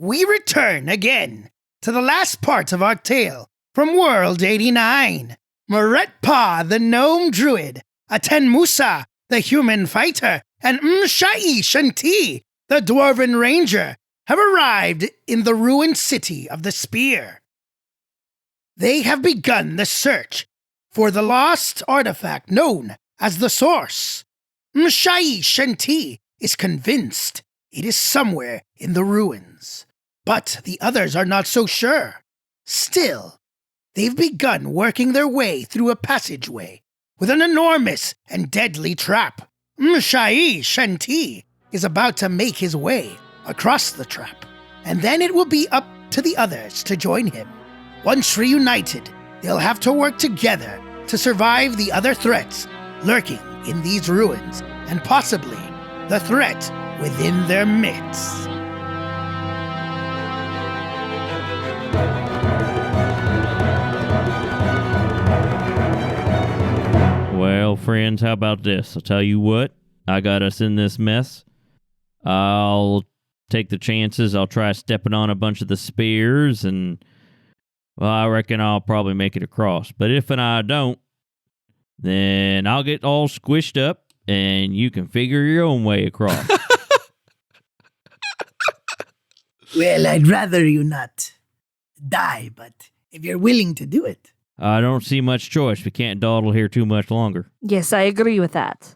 we return again to the last part of our tale from World 89. Moretpa, the gnome druid, Aten Musa, the human fighter, and Mshai Shanti, the dwarven ranger, have arrived in the ruined city of the Spear. They have begun the search for the lost artifact known as the Source. Mshai Shanti is convinced it is somewhere in the ruins, but the others are not so sure. Still, they've begun working their way through a passageway with an enormous and deadly trap. Mshai Shanti is about to make his way across the trap, and then it will be up to the others to join him. Once reunited, they'll have to work together to survive the other threats lurking in these ruins, and possibly the threat within their midst. Well, friends, how about this? I'll tell you what, I got us in this mess. I'll take the chances. I'll try stepping on a bunch of the spears, and, well, I reckon I'll probably make it across. But if and I don't, then I'll get all squished up, and you can figure your own way across. Well, I'd rather you not die, but if you're willing to do it. I don't see much choice. We can't dawdle here too much longer. Yes, I agree with that.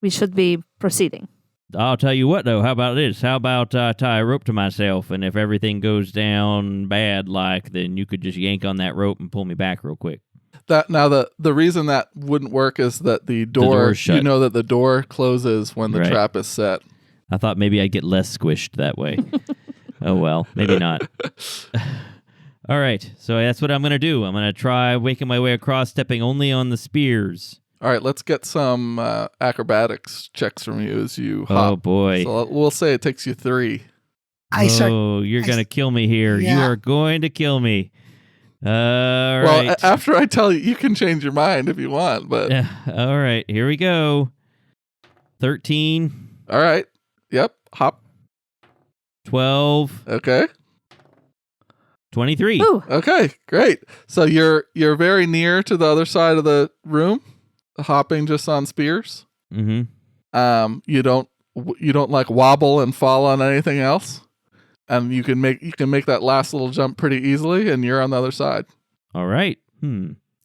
We should be proceeding. I'll tell you what, though. How about this? How about I tie a rope to myself, and if everything goes down bad, then you could just yank on that rope and pull me back real quick. The reason that wouldn't work is that the door, you know that the door closes when the trap is set. I thought maybe I'd get less squished that way. Oh, well, maybe not. All right, so that's what I'm going to do. I'm going to try making my way across, stepping only on the spears. All right, let's get some acrobatics checks from you as you hop. Oh, boy. So we'll say it takes you 3. You're going to kill me here. Yeah. You are going to kill me. All right. Well, after I tell you, you can change your mind if you want. But all right, here we go. 13. All right. Yep. Hop. 12. Okay. 23. Ooh. Okay, great. So you're very near to the other side of the room, hopping just on spears. Mm-hmm. You don't like wobble and fall on anything else, and you can make that last little jump pretty easily, and you're on the other side. All right.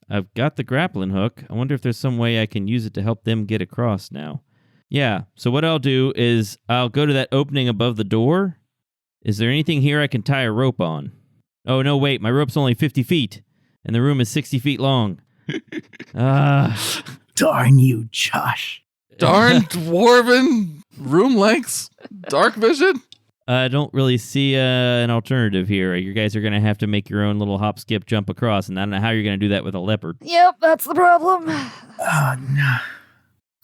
I've got the grappling hook. I wonder if there's some way I can use it to help them get across now. Yeah. So what I'll do is I'll go to that opening above the door. Is there anything here I can tie a rope on? Oh, no, wait. My rope's only 50 feet, and the room is 60 feet long. Darn you, Josh. Darn dwarven room lengths, dark vision. I don't really see an alternative here. You guys are going to have to make your own little hop, skip, jump across, and I don't know how you're going to do that with a leopard. Yep, that's the problem. Oh, no.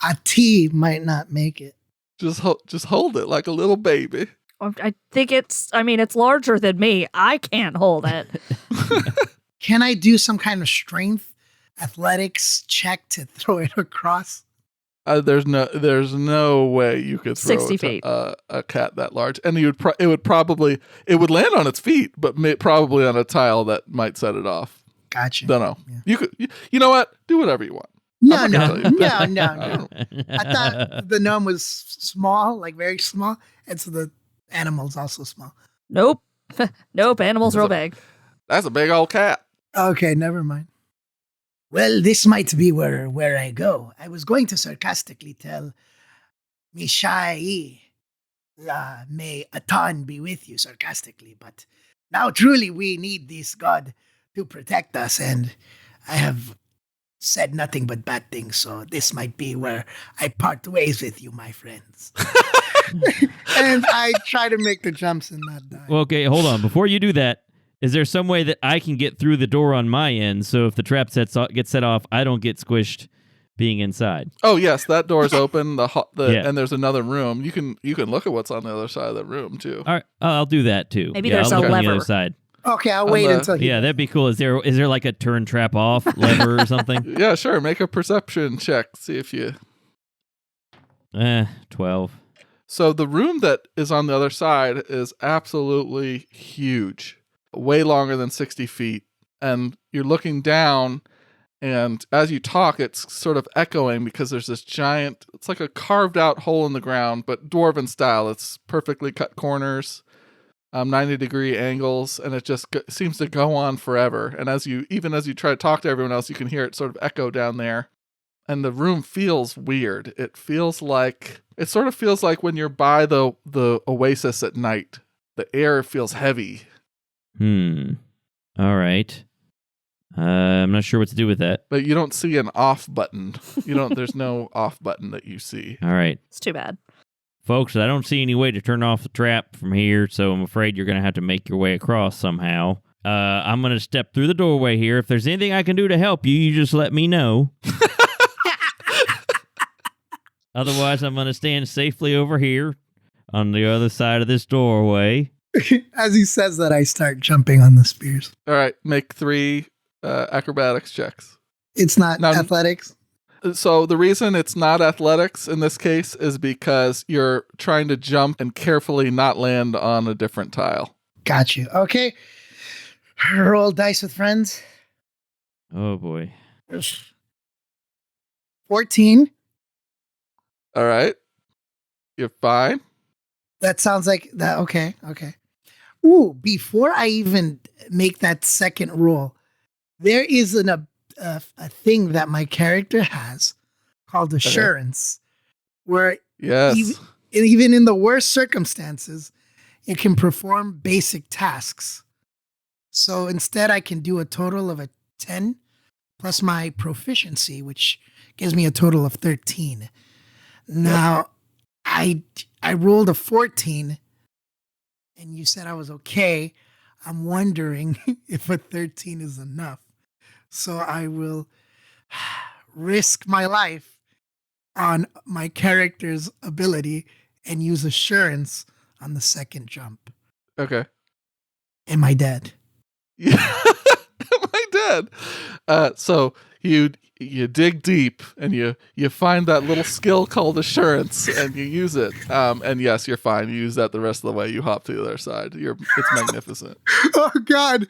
A T might not make it. Just hold it like a little baby. I think it's larger than me. I can't hold it. Can I do some kind of strength athletics check to throw it across? There's no way you could throw 60 feet. A cat that large, and it would land on its feet, but probably on a tile that might set it off. Gotcha. Don't know. Yeah. You know what? Do whatever you want. No. I thought the gnome was small, like very small, and so the animal's also small. Nope. Nope. Animal's real big. That's a big old cat. Okay, never mind. Well, this might be where I go. I was going to sarcastically tell Mishai, may Atan be with you, sarcastically, but now truly we need this god to protect us, and I have said nothing but bad things, so this might be where I part ways with you, my friends. And I try to make the jumps and not die. Well, okay, hold on. Before you do that, is there some way that I can get through the door on my end, so if the trap gets set off, I don't get squished being inside? Oh yes, that door's open. And there's another room. You can look at what's on the other side of the room too. All right, I'll do that too. Maybe there's I'll a look on lever. the other side. Okay, I'll wait until he... Yeah, that'd be cool. Is there like a turn trap off lever or something? Yeah, sure. Make a perception check. See if you... 12. So the room that is on the other side is absolutely huge, way longer than 60 feet. And you're looking down, and as you talk, it's sort of echoing because there's this giant, it's like a carved out hole in the ground, but dwarven style. It's perfectly cut corners, 90-degree angles, and it just seems to go on forever. And even as you try to talk to everyone else, you can hear it sort of echo down there. And the room feels weird. It sort of feels like when you're by the oasis at night. The air feels heavy. All right. I'm not sure what to do with that. But you don't see an off button. There's no off button that you see. All right. It's too bad. Folks, I don't see any way to turn off the trap from here, so I'm afraid you're going to have to make your way across somehow. I'm going to step through the doorway here. If there's anything I can do to help you, you just let me know. Otherwise, I'm going to stand safely over here on the other side of this doorway. As he says that, I start jumping on the spears. All right, make 3 acrobatics checks. It's not Now- athletics. So the reason it's not athletics in this case is because you're trying to jump and carefully not land on a different tile. Got you. Okay. Roll dice with friends. Oh, boy. 14. All right. You're fine. That sounds like that. Okay. Ooh, before I even make that second roll, there is a thing that my character has called assurance, where Yes. even in the worst circumstances, it can perform basic tasks. So instead, I can do a total of a 10 plus my proficiency, which gives me a total of 13. Now, I rolled a 14, and you said I was okay. I'm wondering if a 13 is enough. So I will risk my life on my character's ability and use assurance on the second jump. Okay. Am I dead? Yeah. Am I dead? So you dig deep and you find that little skill called assurance and you use it. And yes, you're fine. You use that the rest of the way. You hop to the other side. It's magnificent. Oh God.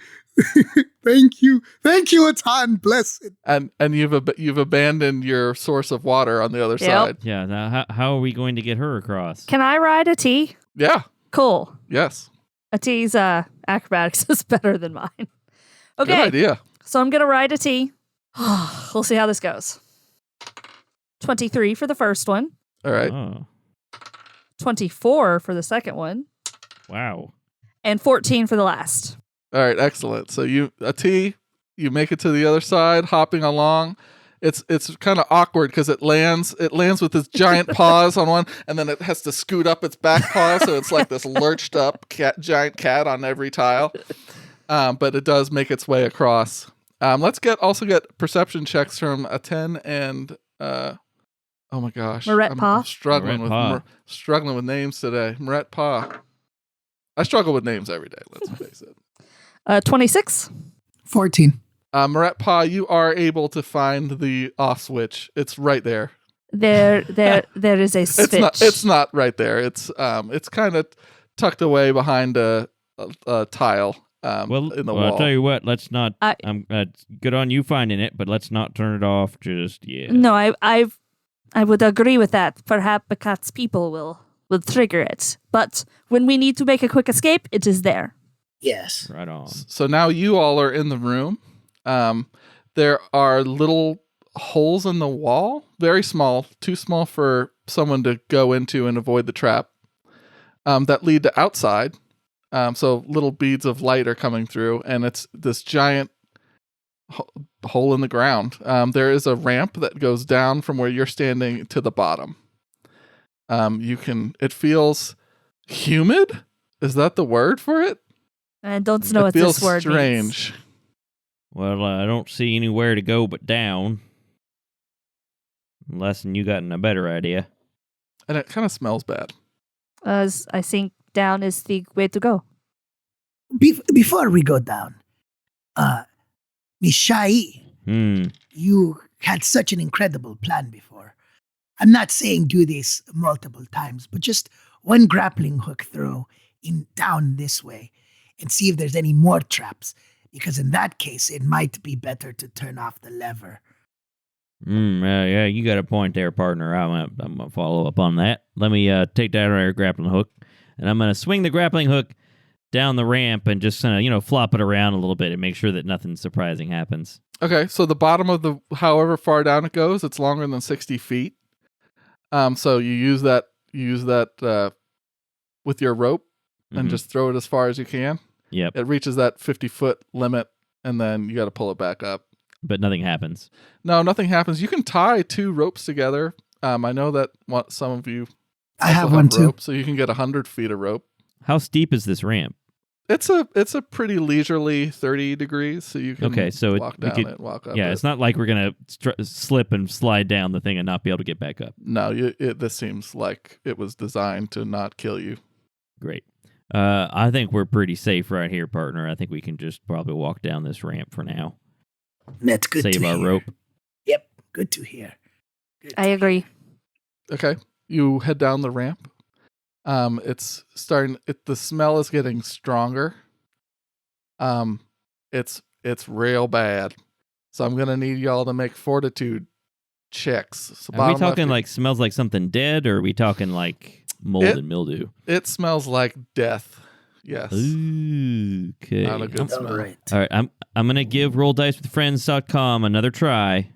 Thank you, Atan. Blessed. And you've abandoned your source of water on the other Yep. side. Yeah, now how are we going to get her across? Can I ride a T? Yeah. Cool. Yes. A T's acrobatics is better than mine. Good Okay, idea. so I'm going to ride a T. We'll see how this goes. 23 for the first one. All right. Oh, 24 for the second one. wow. And 14 for the last. All right. Excellent. So you make it to the other side, hopping along. It's kind of awkward because it lands with its giant paws on one, and then it has to scoot up its back paw, so it's like this lurched up giant cat on every tile. But it does make its way across. Let's also get perception checks from a 10 and oh my gosh, Moret Pa? I'm struggling Moret Pa. struggling with names today. Moret Pa. I struggle with names every day. Let's face it. 26. 14. Moret Pa, you are able to find the off switch. It's right there. There is a switch. It's not right there. It's kind of tucked away behind a tile. Well, in the wall. I'll tell you what. Let's not. Good on you finding it, but let's not turn it off just yet. No, I would agree with that. Perhaps people will trigger it. But when we need to make a quick escape, it is there. Yes. Right on. So now you all are in the room. There are little holes in the wall, very small, too small for someone to go into and avoid the trap, that lead to outside. So little beads of light are coming through, and it's this giant hole in the ground. There is a ramp that goes down from where you're standing to the bottom. It feels humid. Is that the word for it? I don't know It what feels this word strange. means. Well, I don't see anywhere to go but down. Unless you gotten a better idea. And it kind of smells bad. I think down is the way to go. Before we go down, Mishai, you had such an incredible plan before. I'm not saying do this multiple times, but just one grappling hook throw in down this way and see if there's any more traps. Because in that case, it might be better to turn off the lever. Yeah, you got a point there, partner. I'm gonna follow up on that. Let me take down our grappling hook, and I'm gonna swing the grappling hook down the ramp and just kind of flop it around a little bit and make sure that nothing surprising happens. Okay, so the bottom of the, however far down it goes, it's longer than 60 feet. So you use that with your rope and Mhm. just throw it as far as you can. Yep, It reaches that 50-foot limit, and then you got to pull it back up. but nothing happens. No, nothing happens. You can tie 2 ropes together. I know that some of you I also have one too. rope, so you can get 100 feet of rope. How steep is this ramp? It's a pretty leisurely 30 degrees, so you can Okay, so walk we down could- it, walk up Yeah, it. it's not like we're gonna slip and slide down the thing and not be able to get back up. No, this seems like it was designed to not kill you. Great. I think we're pretty safe right here, partner. I think we can just probably walk down this ramp for now. That's good Save to our hear. rope. Yep, good to hear. Good I to agree. Okay, you head down the ramp. It's starting. The smell is getting stronger. It's real bad. So I'm gonna need y'all to make fortitude checks. So Are we bottom left, talking like smells like something dead, or are we talking like mold and mildew? it smells like death. Yes. Okay. Not a good hear. smell. All right. All right, I'm gonna give RollDiceWithFriends.com another try.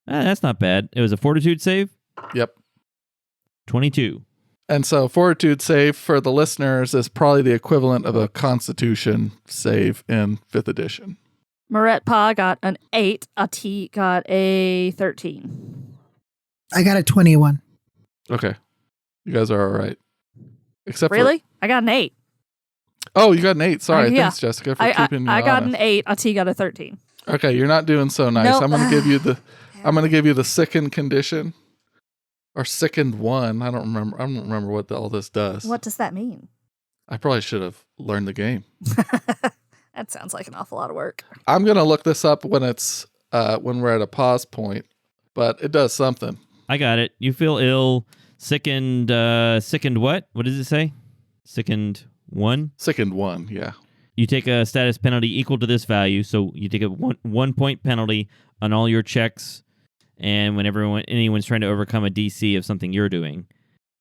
That's not bad. It was a fortitude save. Yep. 22. And so fortitude save for the listeners is probably the equivalent of a Constitution save in 5th edition. Moret Pa got an 8. Ati got a 13. I got a 21. Okay. You guys are all right. Except Really? I got an 8. Oh, you got an 8. Sorry. Yeah. Thanks, Jessica, for I keeping me got honest. an 8. Ati got a 13. Okay, you're not doing so nice. Nope. I'm going to give you the sickened condition or sickened 1. I don't remember what all this does. What does that mean? I probably should have learned the game. That sounds like an awful lot of work. I'm going to look this up when it's when we're at a pause point, but it does something. I got it. You feel ill, sickened. Sickened what? What does it say? Sickened 1. Sickened 1, yeah. You take a status penalty equal to this value, so you take a 1 point penalty on all your checks, and whenever anyone's trying to overcome a DC of something you're doing.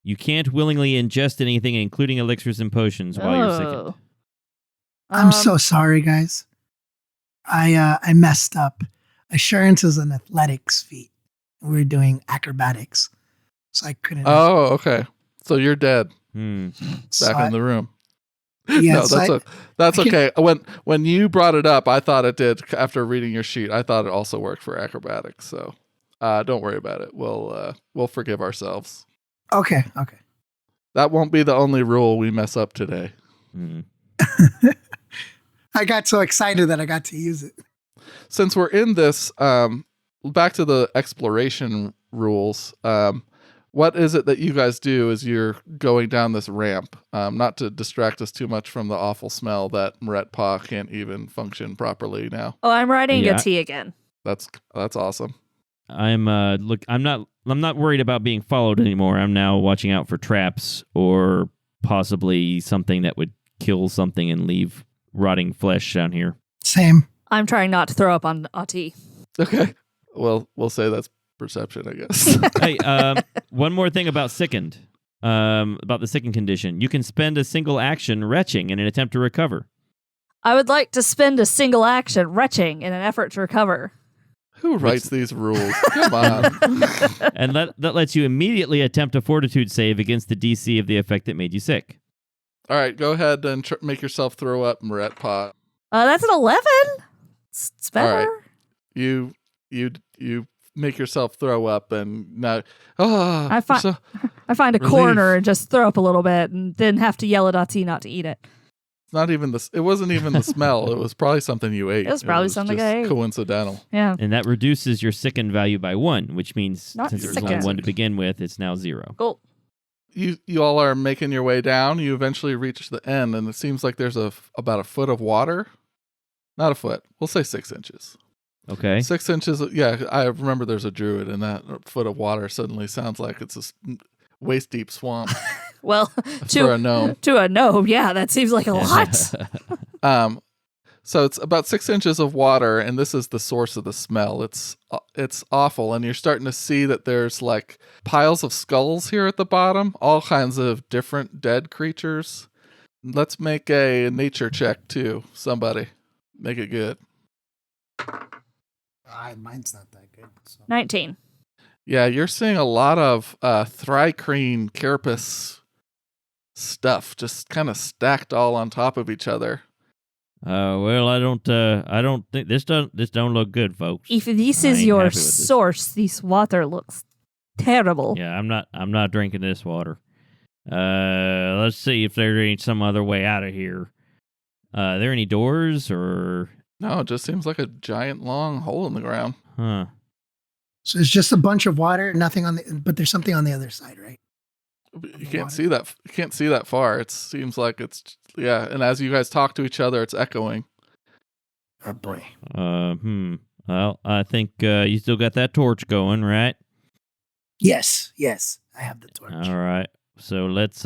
You can't willingly ingest anything, including elixirs and potions, while you're sickened. Oh. I'm so sorry, guys. I messed up. Assurance is an athletics feat. We're doing acrobatics, so I couldn't. Oh, okay. So you're dead. so Back in the room. Yes, no, that's I can- okay. When you brought it up, I thought it did. After reading your sheet, I thought it also worked for acrobatics. So don't worry about it. We'll forgive ourselves. Okay. That won't be the only rule we mess up today. I got so excited that I got to use it. Since we're in this, back to the exploration rules. What is it that you guys do as you're going down this ramp? Not to distract us too much from the awful smell that Moret Pa can't even function properly now. Oh, I'm writing Yeah. a T again. That's awesome. I'm not worried about being followed anymore. I'm now watching out for traps or possibly something that would kill something and leave rotting flesh down here. Same. I'm trying not to throw up on Ati. Okay. Well, we'll say that's perception, I guess. Hey, one more thing about sickened. About the sickened condition. You can spend a single action retching in an attempt to recover. I would like to spend a single action retching in an effort to recover. Who writes these rules? Come on. And that lets you immediately attempt a fortitude save against the DC of the effect that made you sick. All right, go ahead and make yourself throw up, Moret Pa. That's an 11. It's better. All right. You make yourself throw up, and now I find so, I find a relief. corner and just throw up a little bit, and then have to yell at Ati not to eat it. it's not even the. It wasn't even the smell. It was probably something you ate. It was probably something just I ate. Coincidental. Yeah. And that reduces your sickened value by 1, which means Not since it was only sickened. 1 to begin with, it's now 0. Cool. You all are making your way down. You eventually reach the end, and it seems like there's about a foot of water. Not a foot. We'll say 6 inches. Okay. 6 inches. Yeah, I remember there's a druid, and that foot of water suddenly sounds like it's a waist deep swamp. Well, for a gnome. to a gnome, yeah, that seems like a lot. So it's about 6 inches of water, and this is the source of the smell. It's awful, and you're starting to see that there's like piles of skulls here at the bottom, all kinds of different dead creatures. Let's make a nature check too. Somebody, make it good. Mine's not that good. So. 19. Yeah, you're seeing a lot of Thrycreen carapace stuff, just kind of stacked all on top of each other. Well, I don't think this don't look good, folks. If this I is ain't your happy with this. source, this water looks terrible. Yeah, I'm not drinking this water. Let's see if there ain't some other way out of here. Are there any doors or? No, it just seems like a giant long hole in the ground. Huh. So it's just a bunch of water, nothing but there's something on the other side, right? You can't see that. You can't see that far. It seems like it's and as you guys talk to each other, it's echoing. Oh boy. Well, I think you still got that torch going, right? Yes, I have the torch. All right. So let's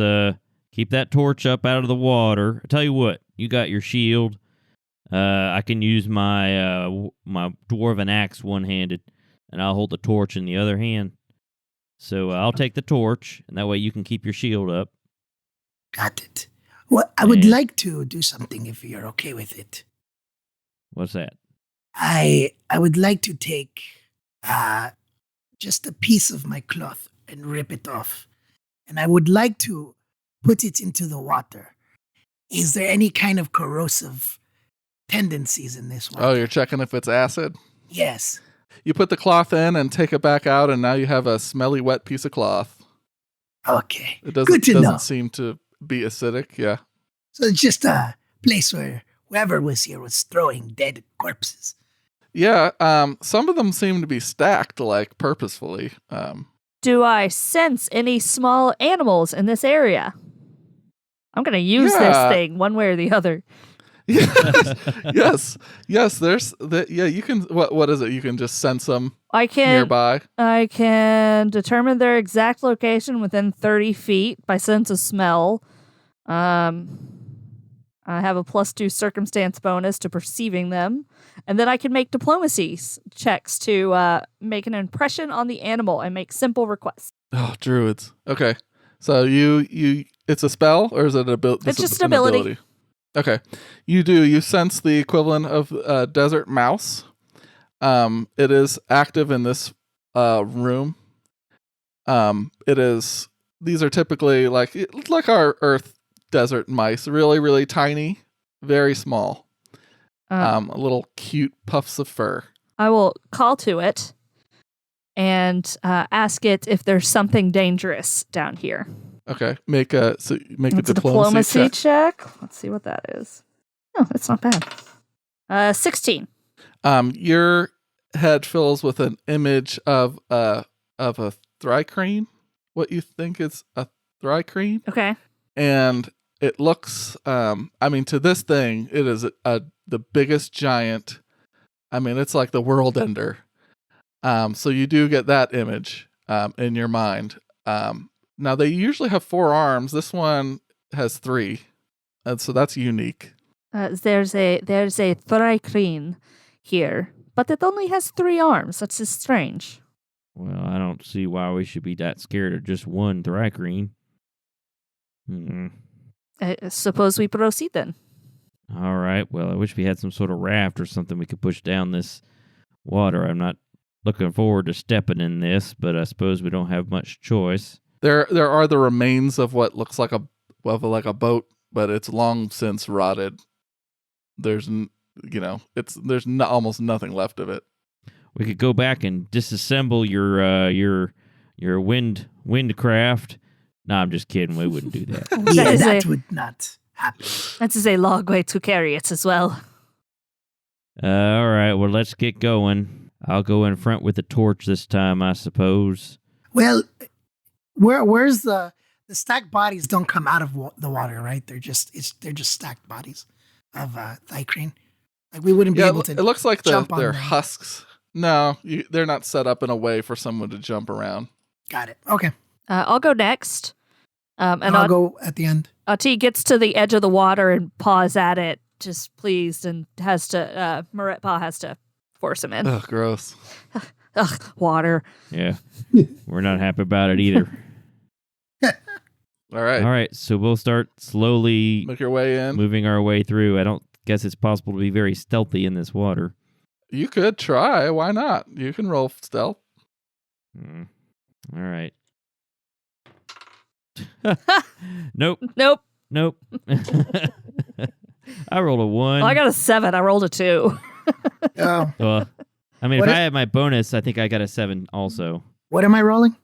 keep that torch up out of the water. I tell you what, you got your shield. I can use my my dwarven axe one-handed, and I'll hold the torch in the other hand. So I'll take the torch, and that way you can keep your shield up. Got it. Well, I would And- like to do something if you're okay with it. What's that? I would like to take just a piece of my cloth and rip it off. And I would like to put it into the water. Is there any kind of corrosive tendencies in this water? Oh, you're checking if it's acid? Yes. You put the cloth in and take it back out, and now you have a smelly, wet piece of cloth. Okay. It doesn't Good to know. doesn't seem to be acidic. Yeah. So it's just a place where whoever was here was throwing dead corpses. Yeah. Some of them seem to be stacked like purposefully. Do I sense any small animals in this area? I'm going to use this Yeah. thing one way or the other. yes. There's that. Yeah. You can. What is it? You can just sense them I nearby. can determine their exact location within 30 feet by sense of smell. I have a +2 circumstance bonus to perceiving them. And then I can make diplomacy checks to make an impression on the animal and make simple requests. Oh, druids. Okay. So you it's a spell or is it It's just an ability. Okay. You sense the equivalent of a desert mouse. It is active in this room. These are typically like our earth desert mice, really, really tiny, very small. Little cute puffs of fur. I will call to it and ask it if there's something dangerous down here. Okay. Make a It's diplomacy check. check. Let's see what that is. Oh, that's not bad. 16. Your head fills with an image of a thrycreen. What you think is a thrycreen, Okay. and it looks. To this thing, it is the biggest giant. It's like the world ender. So you do get that image in your mind. Now they usually have 4 arms. This one has 3, and so that's unique. There's a thrycreen here, but it only has 3 arms. That's just strange. Well, I don't see why we should be that scared of just one thrycreen. Suppose we proceed then. All right. Well, I wish we had some sort of raft or something we could push down this water. I'm not looking forward to stepping in this, but I suppose we don't have much choice. There are the remains of what looks like a boat, but it's long since rotted. There's almost nothing left of it. We could go back and disassemble your windcraft. No, I'm just kidding. We wouldn't do that. Yeah, is that a- would not happen. That is a long way to carry it as well. All right. Well, let's get going. I'll go in front with the torch this time, I suppose. Well, where's the stacked bodies don't come out of the water, right? They're just stacked bodies of thrycreen. Like we wouldn't be Yeah, able to. it looks like jump on they're them. husks. No, they're not set up in a way for someone to jump around. Got it. Okay. I'll go next. And I'll go at the end. Ati gets to the edge of the water and paws at it, just pleased, and has to, Moretpa has to force him in. Ugh, gross. Ugh, water. Yeah. We're not happy about it either. All right. All right, so we'll start slowly Make your way in. moving our way through. I don't guess it's possible to be very stealthy in this water. You could try. Why not? You can roll stealth. All right. Nope. Nope. Nope. I rolled a 1. Oh, I got a 7. I rolled a 2. Oh, Well, I mean, What if is- I had my bonus, I think I got a 7 also. what am I rolling?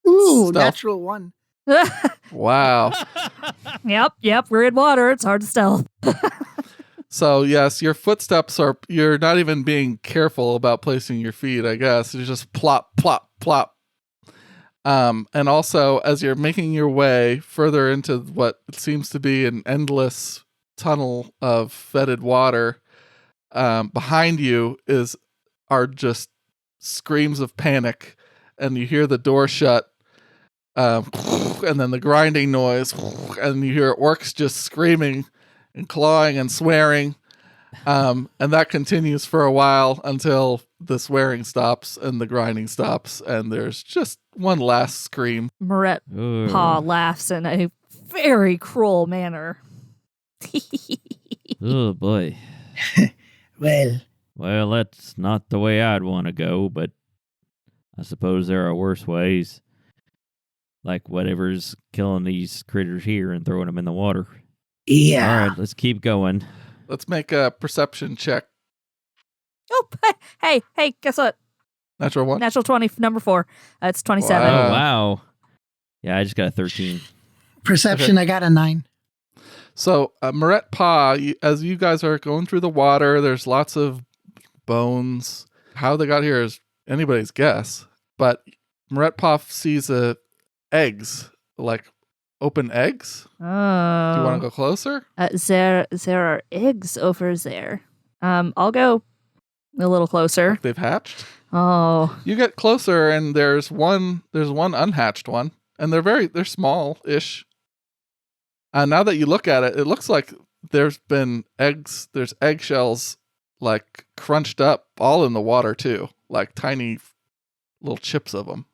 Ooh, Stealth. natural 1. Wow. Yep. We're in water. It's hard to stealth. So yes, your footsteps are, you're not even being careful about placing your feet, I guess. You just plop, plop, plop. And also as you're making your way further into what seems to be an endless tunnel of fetid water, behind you are just screams of panic, and you hear the door shut, and then the grinding noise, and you hear orcs just screaming and clawing and swearing, and that continues for a while until the swearing stops and the grinding stops, and there's just one last scream. Moretpa laughs in a very cruel manner. Oh, boy. Well, Well, that's not the way I'd want to go, but I suppose there are worse ways. Like whatever's killing these critters here and throwing them in the water. yeah. All right, let's keep going. Let's make a perception check. Oh, hey, guess what? Natural one. Natural 20, number 4. It's 27. Oh, wow. Yeah, I just got a 13. Perception, I got a 9. So, Moretpa, as you guys are going through the water, there's lots of bones. How they got here is anybody's guess. But Moretpa sees eggs, like open eggs. Oh. Do you want to go closer? There are eggs over there. I'll go a little closer. They've hatched. Oh. You get closer, and there's one unhatched one, and they're small-ish. Now that you look at it, it looks like there's eggshells like crunched up all in the water too, like tiny little chips of them.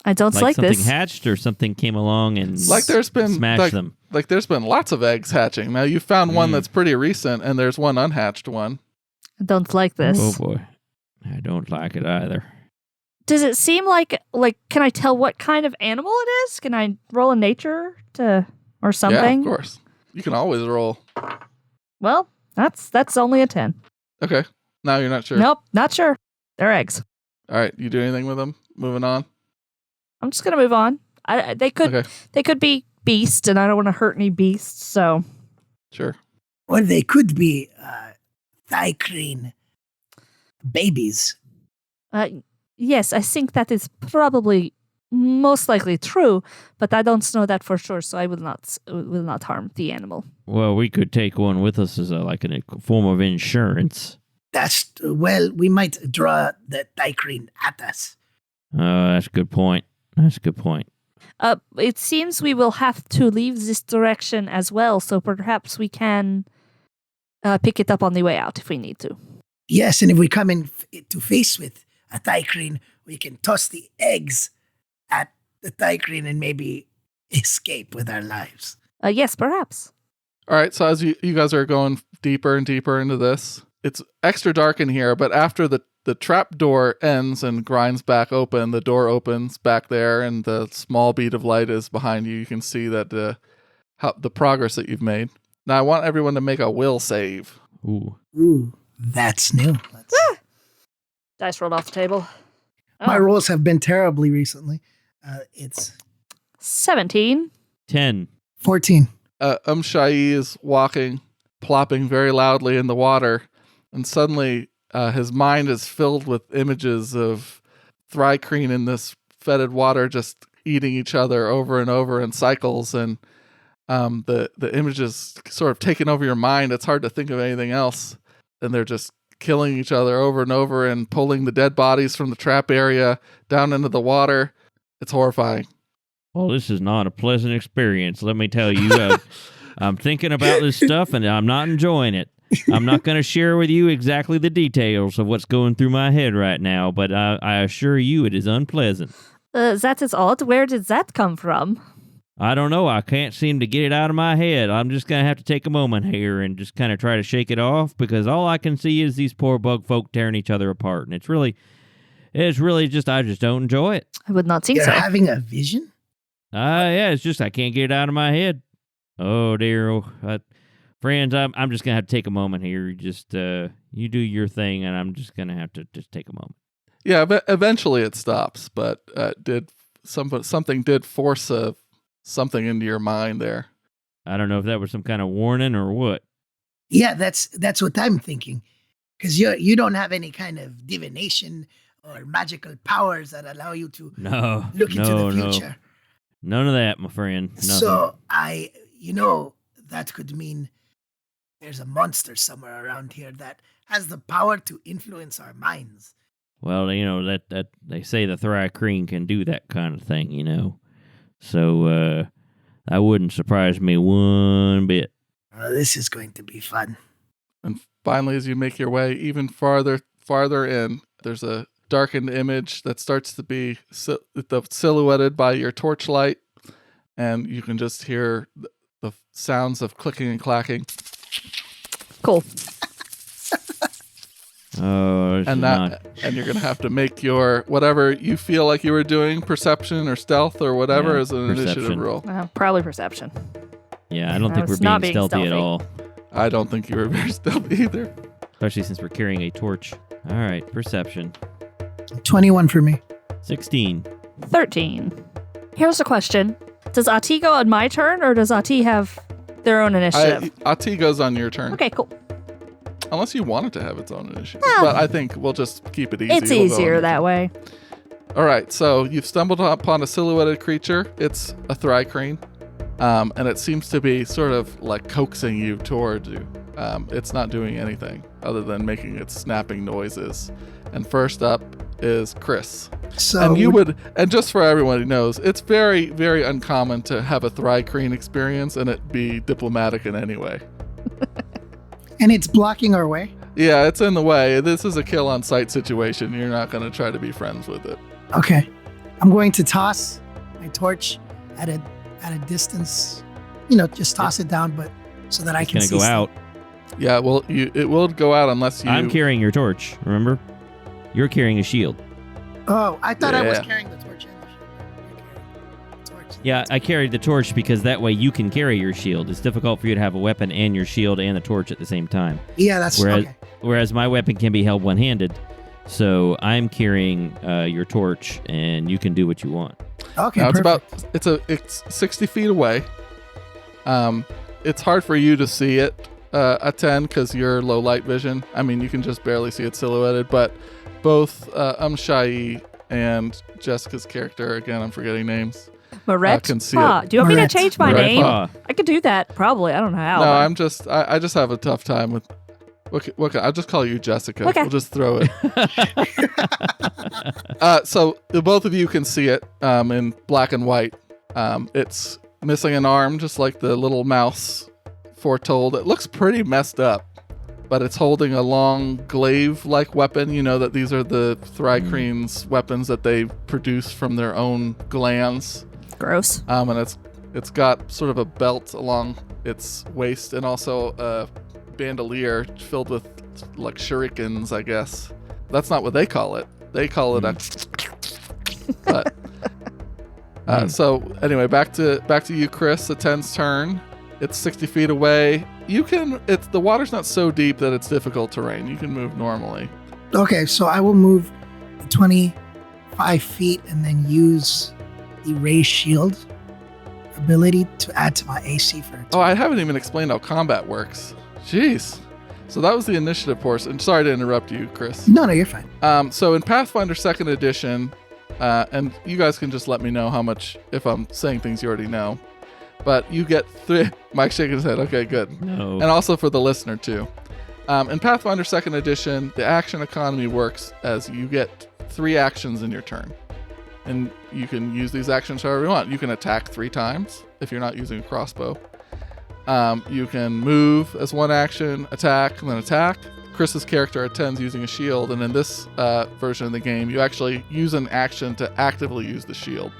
I don't Like like something this. hatched or something came along and Like there's been smashed them. Like there's been lots of eggs hatching. Now you found one Mm. that's pretty recent, and there's one unhatched one. I don't like this. Oh, boy. I don't like it either. Does it seem like can I tell what kind of animal it is? Can I roll a nature or Yeah, something? of course. You can always roll. Well, that's only a 10. Okay. Now you're not sure. Nope, not sure. They're eggs. All right. You do anything with them? Moving on. I'm just gonna move on. They could Okay. be beasts, and I don't want to hurt any beasts. So Sure. Or they could be Thycrene babies. yes, I think that is probably most likely true, but I don't know that for sure. So I will not harm the animal. Well, we could take one with us as a form of insurance. Well, we might draw the Thycrene at us. That's a good point. It seems we will have to leave this direction as well, so perhaps we can pick it up on the way out if we need to. Yes, and if we come to face with a Thycrene, we can toss the eggs at the Thycrene and maybe escape with our lives. Yes, perhaps. All right. So as you guys are going deeper and deeper into this, it's extra dark in here, but after the trap door ends and grinds back open, the door opens back there, and the small bead of light is behind you. You can see that the progress that you've made. Now I want everyone to make a will save. Ooh. Ooh, that's new. Dice rolled off the table. My Oh, rolls have been terribly recently. It's 17. 10. 14. Shai is walking, plopping very loudly in the water, and suddenly his mind is filled with images of Thrycreen in this fetid water just eating each other over and over in cycles, and the images sort of taking over your mind. It's hard to think of anything else, and they're just killing each other over and over and pulling the dead bodies from the trap area down into the water. It's horrifying. Well, this is not a pleasant experience, let me tell you. I'm thinking about this stuff, and I'm not enjoying it. I'm not going to share with you exactly the details of what's going through my head right now, but I assure you it is unpleasant. That is odd. Where did that come from? I don't know. I can't seem to get it out of my head. I'm just going to have to take a moment here and just kind of try to shake it off, because all I can see is these poor bug folk tearing each other apart. And it's really just, I just don't enjoy it. I would not think You're so. having a vision? Yeah, it's just I can't get it out of my head. Oh, dear. Friends, I'm just going to have to take a moment here. Just, you do your thing, and I'm just going to have to just take a moment. Yeah, but eventually it stops, but something did force something into your mind there. I don't know if that was some kind of warning or what. Yeah, that's what I'm thinking. Because you don't have any kind of divination or magical powers that allow you to No, look into the future. None of that, my friend. Nothing. So that could mean there's a monster somewhere around here that has the power to influence our minds. Well, that they say the Thri-kreen can do that kind of thing, So that wouldn't surprise me one bit. This is going to be fun. And finally, as you make your way even farther in, there's a darkened image that starts to be silhouetted by your torchlight, and you can just hear the sounds of clicking and clacking. Cool. Oh, And you're gonna have to make your whatever you feel like you were doing, perception or stealth or whatever, Yeah, as an perception. initiative roll. Probably perception. Yeah, I don't think we're It's not being being stealthy at stealthy. all, I don't think you were very stealthy either. especially since we're carrying a torch. All right, perception. 21 for me. 16. 13. Here's a question. Does Ati go on my turn, or does Ati have their own initiative? Ati goes on your turn. Okay, cool. Unless you want it to have its own initiative. No. But I think we'll just keep it easy. It's We'll go easier on. that way. All right, so you've stumbled upon a silhouetted creature. It's a Thri-kreen, and it seems to be sort of like coaxing you towards you. It's not doing anything other than making its snapping noises. And first up is Chris. So And just for everyone who knows, it's very, very uncommon to have a Thri-kreen experience and it be diplomatic in any way. and it's blocking our way. Yeah, it's in the way. This is a kill on sight situation. You're not going to try to be friends with it. Okay. I'm going to toss my torch at a distance. Just toss it down, but so that I It's can going see to go stuff. out. Yeah, well, it will go out unless you. I'm carrying your torch, remember? You're carrying a shield. Oh, I thought I was Yeah. carrying the torch and the shield. You're carrying the torch. Yeah, I carried the torch because that way you can carry your shield. It's difficult for you to have a weapon and your shield and the torch at the same time. Yeah, that's Whereas, okay. whereas my weapon can be held one-handed. So I'm carrying your torch, and you can do what you want. Okay, Now perfect. it's 60 feet away. It's hard for you to see it at 10 because you're low light vision. I mean, you can just barely see it silhouetted, but both Shai and Jessica's character, again, I'm forgetting names. Moret? can see Ah, it. do you want me to Moret. change my Moret. name? Ah, I could do that, probably. I don't know how. No, but- I just have a tough time with. Okay, I'll just call you Jessica. Okay. We'll just throw it. So the both of you can see it in black and white. It's missing an arm, just like the little mouse foretold. It looks pretty messed up, but it's holding a long glaive-like weapon. You know that these are the Thri-kreen's weapons that they produce from their own glands. Gross. And it's got sort of a belt along its waist and also a bandolier filled with like shurikens, I guess. That's not what they call it. They call it a. But so anyway, back to you, Chris. The 10's turn. It's 60 feet away. The water's not so deep that it's difficult terrain. You can move normally. Okay, so I will move 25 feet and then use the Ray Shield ability to add to my AC for a Oh, I haven't even explained how combat works. Jeez. So that was the initiative portion. Sorry to interrupt you, Chris. No, you're fine. So in Pathfinder 2nd Edition, and you guys can just let me know how much, if I'm saying things you already know, but you get 3. Mike's shaking his head. Okay, good. no. And also for the listener, too. In Pathfinder 2nd Edition, the action economy works as you get 3 actions in your turn. and you can use these actions however you want. You can attack 3 times if you're not using a crossbow. You can move as one action, attack, and then attack. Chris's character attends using a shield, and in this version of the game, you actually use an action to actively use the shield.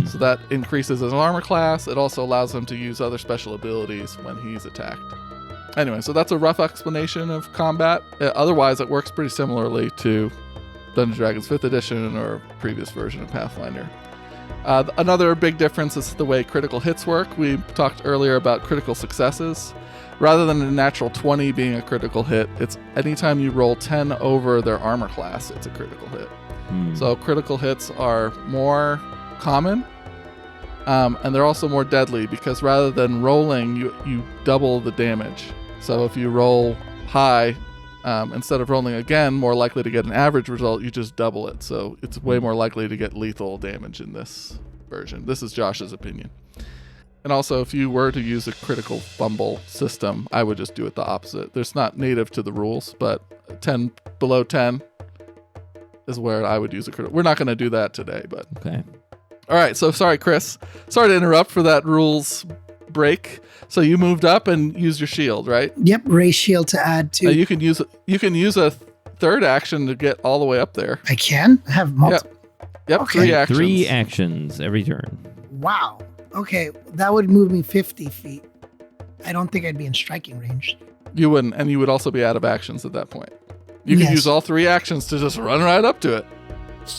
So that increases his armor class. It also allows him to use other special abilities when he's attacked. Anyway, so that's a rough explanation of combat. Otherwise, it works pretty similarly to Dungeons & Dragons 5th edition or previous version of Pathfinder. Another big difference is the way critical hits work. We talked earlier about critical successes. Rather than a natural 20 being a critical hit, it's anytime you roll 10 over their armor class, it's a critical hit. So critical hits are more common, and they're also more deadly because rather than rolling, you double the damage. So if you roll high, instead of rolling again, more likely to get an average result, you just double it. So it's way more likely to get lethal damage in this version. This is Josh's opinion. And also, if you were to use a critical fumble system, I would just do it the opposite. There's not native to the rules, but 10 below 10 is where I would use a critical. We're not going to do that today, but Okay. all right. So sorry, Chris. Sorry to interrupt for that rules break. So you moved up and used your shield, right? Yep, raise shield to add to. You can use a third action to get all the way up there. I can? I have multiple. Yep, Okay. 3 actions. 3 actions every turn. Wow. Okay, that would move me 50 feet. I don't think I'd be in striking range. You wouldn't, and you would also be out of actions at that point. You can Yes. use all 3 actions to just run right up to it.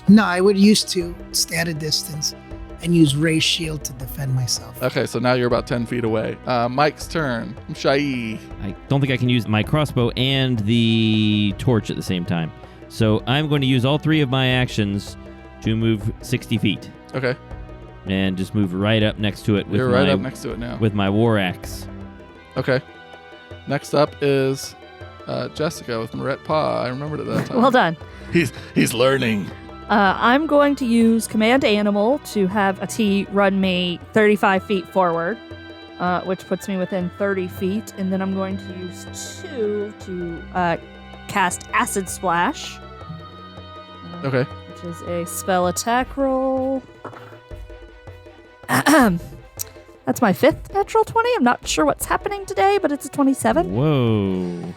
No, I would use to stay at a distance and use raise shield to defend myself. Okay, so now you're about 10 feet away. Mike's turn. Shai. I don't think I can use my crossbow and the torch at the same time. So I'm going to use all 3 of my actions to move 60 feet Okay, and just move right up next to it with you're right up next to it now. with my war axe. Okay. Next up is Jessica with Moret Paw. I remembered it that time. Well done. He's learning. I'm going to use Command Animal to have a T run me 35 feet forward, which puts me within 30 feet. And then I'm going to use 2 to cast Acid Splash. Okay. Which is a spell attack roll. That's my 5th natural 20. I'm not sure what's happening today, but it's a 27. Whoa.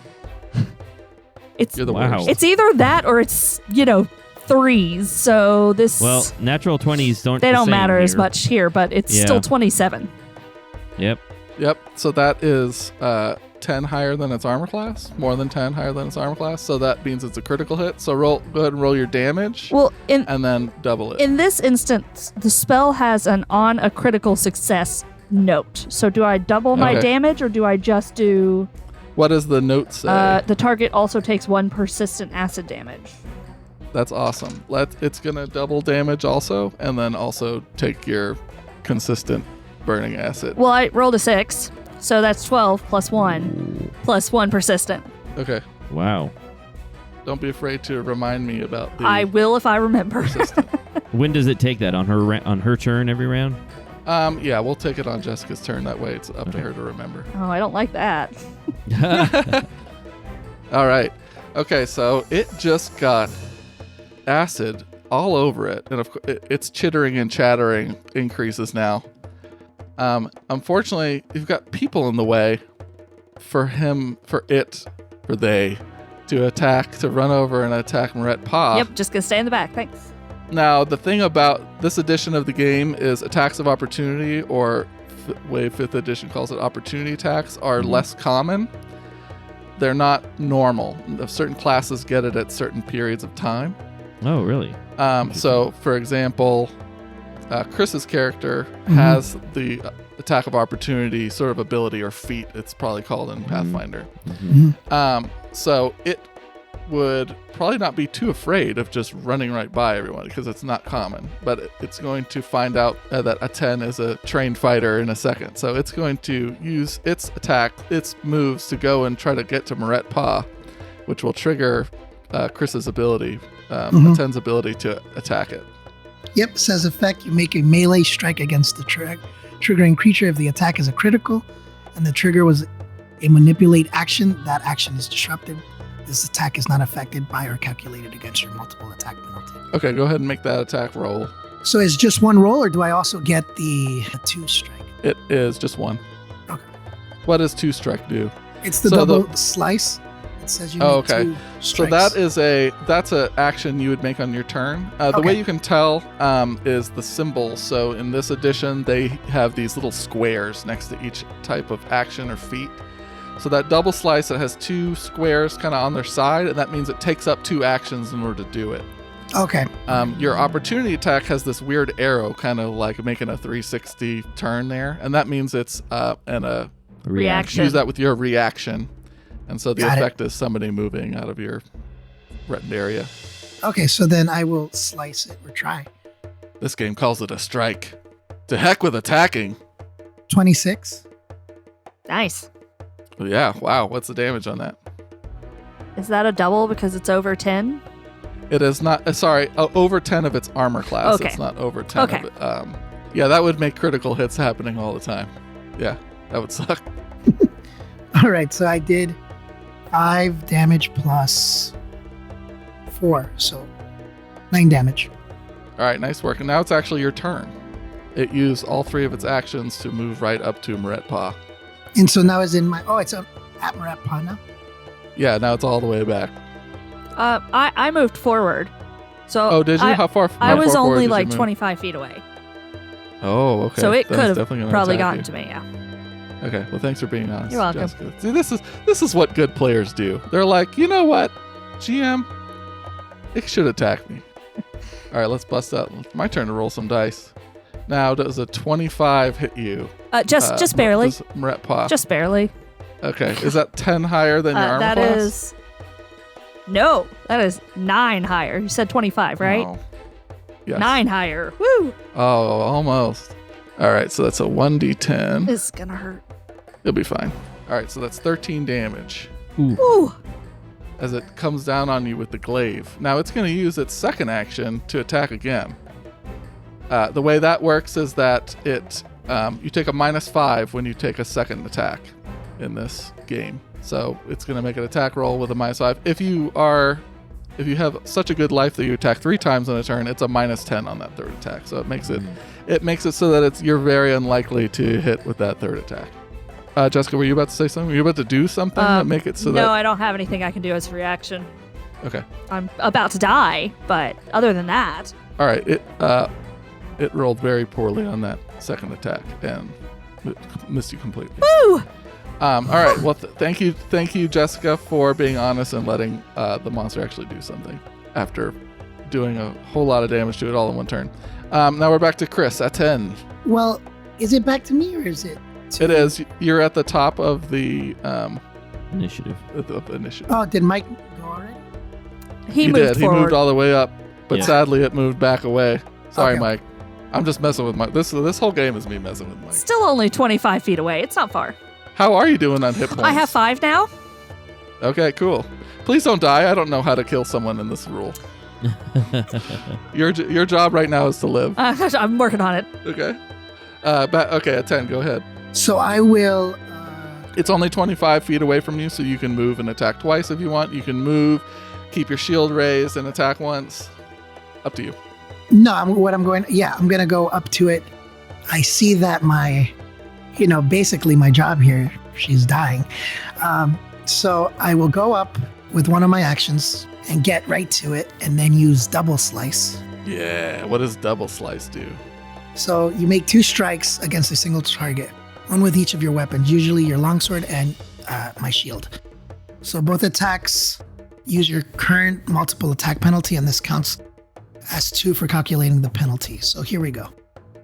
It's You're the Wow. worst. It's either that or it's, 3s. So this Well, natural 20s don't they the don't same matter as here. much here, but it's Yeah. still 27. Yep. Yep. So that is 10 higher than its armor class. More than 10 higher than its armor class. So that means it's a critical hit. So go ahead and roll your damage Well, in and then double it. in this instance, the spell has an on a critical success note. So do I double my Okay. damage or do I just do What does the note say? the target also takes 1 persistent acid damage. That's awesome. It's going to double damage also, and then also take your consistent burning acid. Well, I rolled a 6, so that's 12 plus 1 plus 1 persistent. Okay. Wow. Don't be afraid to remind me about the I will if I remember. persistent. When does it take that on her turn every round? Yeah, we'll take it on Jessica's turn. That way it's up to her to remember. Oh, I don't like that. All right. Okay, so it just got acid all over it, and of course, its chittering and chattering increases now. Unfortunately, you've got people in the way for they to attack, to run over and attack Moret Paw. Yep, just gonna stay in the back. Thanks. Now, the thing about this edition of the game is attacks of opportunity, or way 5th edition calls it opportunity attacks, are less common. They're not normal. Certain classes get it at certain periods of time. Oh, really? So, for example, Chris's character has the attack of opportunity sort of ability or feat, it's probably called in Pathfinder. So it would probably not be too afraid of just running right by everyone because it's not common, but it's going to find out that a 10 is a trained fighter in a second. So it's going to use its attack, its moves to go and try to get to Moret Paw, which will trigger Chris's ability, a 10's ability to attack it. Yep, says effect, you make a melee strike against the triggering creature if the attack is a critical and the trigger was a manipulate action. That action is disrupted. This attack is not affected by or calculated against your multiple attack penalty. Okay, go ahead and make that attack roll. So it's just one roll, or do I also get the 2 strike? It is just one. Okay. What does 2 strike do? It's the So double slice. It says you make okay. 2 So strikes. that's a action you would make on your turn. The way Okay. you can tell is the symbol. So in this edition, they have these little squares next to each type of action or feat. So that double slice, it has 2 squares kind of on their side, and that means it takes up 2 actions in order to do it. Okay. Your opportunity attack has this weird arrow, kind of like making a 360 turn there, and that means it's Reaction. use that with your reaction, and so the Got it. effect is somebody moving out of your threatened area. Okay, so then I will slice it or try. This game calls it a strike. To heck with attacking. 26. Nice. Well, yeah, wow. What's the damage on that? Is that a double because it's over 10? It is not. Over 10 of its armor class. Okay. It's not over 10. Okay. Of it. Yeah, that would make critical hits happening all the time. Yeah, that would suck. All right, so I did 5 damage plus 4, so 9 damage. All right, nice work. And now it's actually your turn. It used all 3 of its actions to move right up to Meretpa. And so now it's in my. Oh, it's at Meretpa now. Yeah, now it's all the way back. I moved forward. So Oh, did you? I, How far? I how was far forward only did you like move? 25 feet away. Oh, okay. So it Then could it's have definitely gonna probably attack gotten you. to me, yeah. Okay, well, thanks for being honest. You're welcome. Jessica. See, this is what good players do. They're like, you know what, GM, it should attack me. All right, let's bust out. It's my turn to roll some dice. Now, does a 25 hit you? Just barely. Does Meretpa? Just barely. Okay, is that 10 higher than your armor That class? is. No, that is 9 higher. You said 25, right? No. Yes. 9 higher. Woo! Oh, almost. All right, so that's a 1d10. This is gonna hurt. You'll be fine. All right, so that's 13 damage Woo! as it comes down on you with the glaive. Now it's going to use its second action to attack again. The way that works is that you take a -5 when you take a second attack in this game. So it's going to make an attack roll with a -5. If you have such a good life that you attack 3 times in a turn, it's a -10 on that third attack. So it makes it so that you're very unlikely to hit with that third attack. Jessica, were you about to say something? Were you about to do something to make it so no, that? I don't have anything I can do as a reaction. Okay. I'm about to die, but other than that, All right. It rolled very poorly on that second attack and it missed you completely. woo! All right. Well, thank you, Jessica, for being honest and letting the monster actually do something after doing a whole lot of damage to it all in one turn. Now we're back to Chris at 10. Well, is it back to me or is it? It is. You're at the top of the Initiative. initiative. Oh, did Mike go already? He You moved did. forward. He moved all the way up, but Yeah. sadly it moved back away. Sorry, Okay. Mike. I'm just messing with Mike. This whole game is me messing with Mike. Still only 25 feet away. It's not far. How are you doing on hit points? I have 5 now. Okay, cool. Please don't die. I don't know how to kill someone in this rule. Your job right now is to live. I'm working on it. Okay. Okay, at 10, go ahead. So I will. It's only 25 feet away from you, so you can move and attack twice if you want. You can move, keep your shield raised, and attack once. Up to you. No, I'm going to go up to it. I see that basically my job here, she's dying. So I will go up with one of my actions and get right to it and then use double slice. Yeah. What does double slice do? So you make 2 strikes against a single target, one with each of your weapons, usually your longsword and my shield. So both attacks use your current multiple attack penalty, and this counts as 2 for calculating the penalty. So here we go.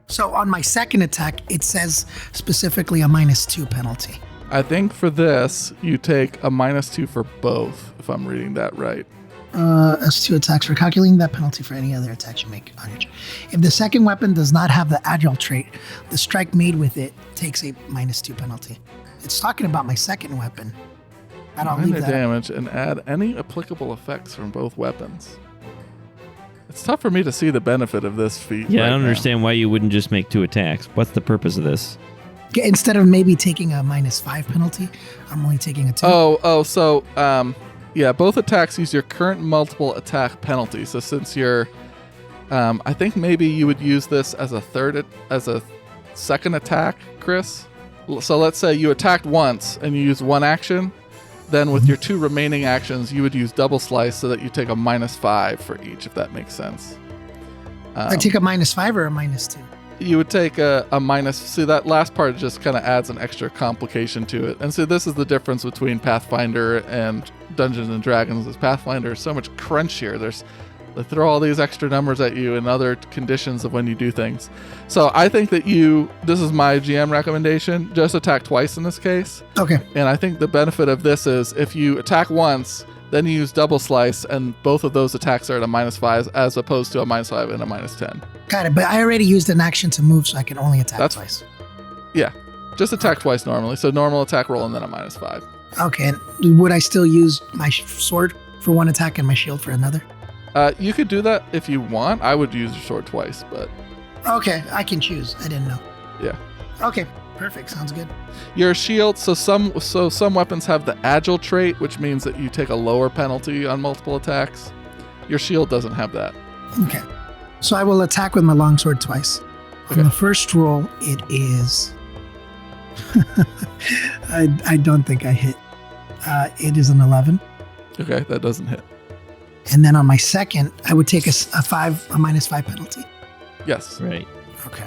So on my second attack, it says specifically a -2 penalty. I think for this, you take a -2 for both, if I'm reading that right. As 2 attacks for calculating that penalty for any other attacks you make on your turn. If the second weapon does not have the agile trait, the strike made with it takes a -2 penalty. It's talking about my second weapon. I don't leave Minor that. damage and add any applicable effects from both weapons. It's tough for me to see the benefit of this feat. Yeah, I right don't now. understand why you wouldn't just make 2 attacks. What's the purpose of this? Instead of maybe taking a -5 penalty, I'm only taking a 2. So both attacks use your current multiple attack penalty. So since you're I think maybe you would use this as a second attack, Chris. So let's say you attacked once and you use one action. Then with your 2 remaining actions, you would use double slice so that you take a -5 for each, if that makes sense. I take a -5 or a -2? You would take a minus. See, that last part just kind of adds an extra complication to it. And so this is the difference between Pathfinder and Dungeons and Dragons. Is Pathfinder is so much crunchier. They throw all these extra numbers at you and other conditions of when you do things. So I think that this is my GM recommendation, just attack twice in this case. Okay. And I think the benefit of this is if you attack once, then you use double slice, and both of those attacks are at a -5 as opposed to a -5 and a -10. Got it. But I already used an action to move, so I can only attack twice. Yeah. Just attack twice normally. So normal attack roll and then a -5. Okay. And would I still use my sword for one attack and my shield for another? You could do that if you want. I would use your sword twice, but Okay. I can choose. I didn't know. yeah. Okay. Perfect. Sounds good. Your shield, so some weapons have the agile trait, which means that you take a lower penalty on multiple attacks. Your shield doesn't have that. Okay. So I will attack with my longsword twice. Okay. On the first roll, it is. I don't think I hit. It is an 11. Okay, that doesn't hit. And then on my second, I would take a -5 penalty. Yes. Right. Okay.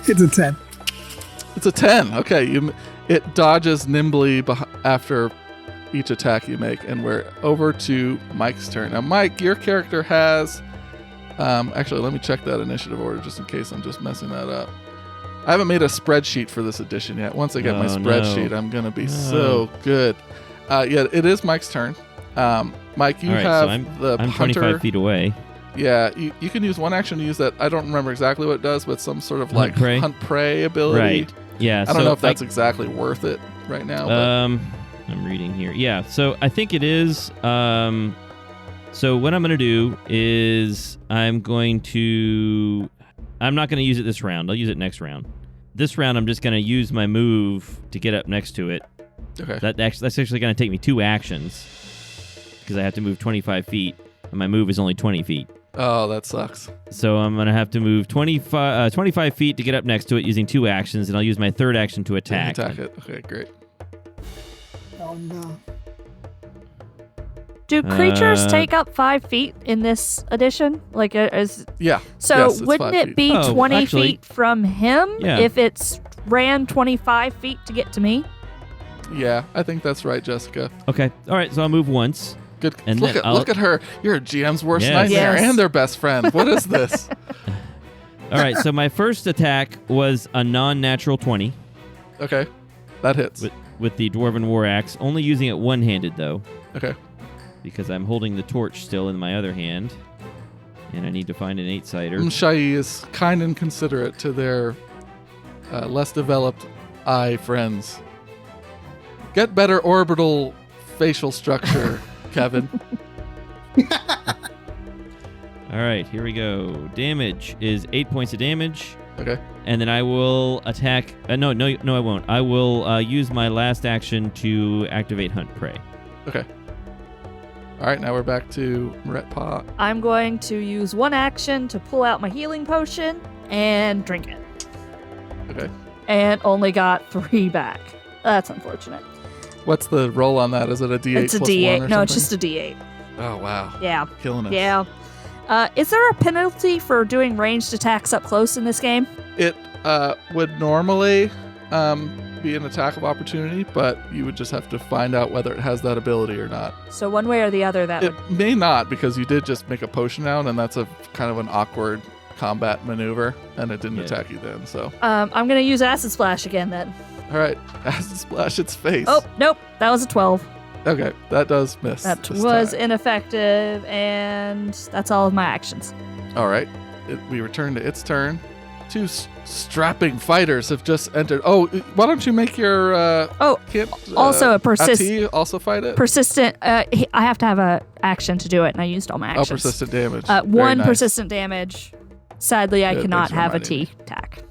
It's a 10. It's a 10. Okay, it dodges nimbly after each attack you make, and we're over to Mike's turn. Now, Mike, your character has. Actually, let me check that initiative order just in case I'm just messing that up. I haven't made a spreadsheet for this edition yet. Once I get my spreadsheet, I'm gonna be so good. Yeah, it is Mike's turn. Mike, you All right, have so I'm hunter. 25 feet away. Yeah, you can use one action to use that. I don't remember exactly what it does, but some sort of like hunt prey ability. Right. Yeah. I don't know if that's exactly worth it right now. But. I'm reading here. Yeah. So I think it is. So what I'm going to do is I'm not going to use it this round. I'll use it next round. This round, I'm just going to use my move to get up next to it. Okay. That's actually going to take me 2 actions because I have to move 25 feet, and my move is only 20 feet. Oh, that sucks. So I'm going to have to move 25 feet to get up next to it using 2 actions, and I'll use my third action to attack. Attack it. Okay, great. Oh, no. Do creatures take up 5 feet in this edition? Like, Yeah. so yes, it's wouldn't 5 it feet. be Oh, 20 actually- feet from him Yeah. if it's ran 25 feet to get to me? Yeah, I think that's right, Jessica. Okay. All right. So I'll move once. Good. And look then look at her. You're a GM's worst Yes. nightmare Yes. and their best friend. What is this? All right. So my first attack was a non-natural 20 Okay, that hits. with the Dwarven War Axe, only using it one-handed though, Okay. because I'm holding the torch still in my other hand, and I need to find an 8-sider. Shai is kind and considerate to their less developed eye friends. Get better orbital facial structure, Kevin. All right. Here we go. Damage is 8 points of damage. Okay. And then I will attack. No, I won't. I will use my last action to activate Hunt Prey. Okay. All right, now we're back to Moretpa. I'm going to use one action to pull out my healing potion and drink it. Okay. And only got 3 back. That's unfortunate. What's the roll on that? Is it a D8 It's a plus D8. 1 or No, it's something? just a D8. Oh, wow. Yeah. Killing us. Yeah. Is there a penalty for doing ranged attacks up close in this game? It would normally be an attack of opportunity, but you would just have to find out whether it has that ability or not. So one way or the other, that It may not, because you did just make a potion down, and that's a kind of an awkward combat maneuver, and it didn't Yeah. attack you then. So, I'm going to use Acid Splash again then. all right, acid splash its face. Oh, nope. That was a 12. Okay, that does miss. That this was time. ineffective, and that's all of my actions. All right, we return to its turn. 2 strapping fighters have just entered. Oh, why don't you make your Also a Ati also fight it? Persistent. I have to have a action to do it, and I used all my actions. Oh, persistent damage. Very One nice. persistent damage. Sadly, I Good, cannot thanks for have a reminding T attack.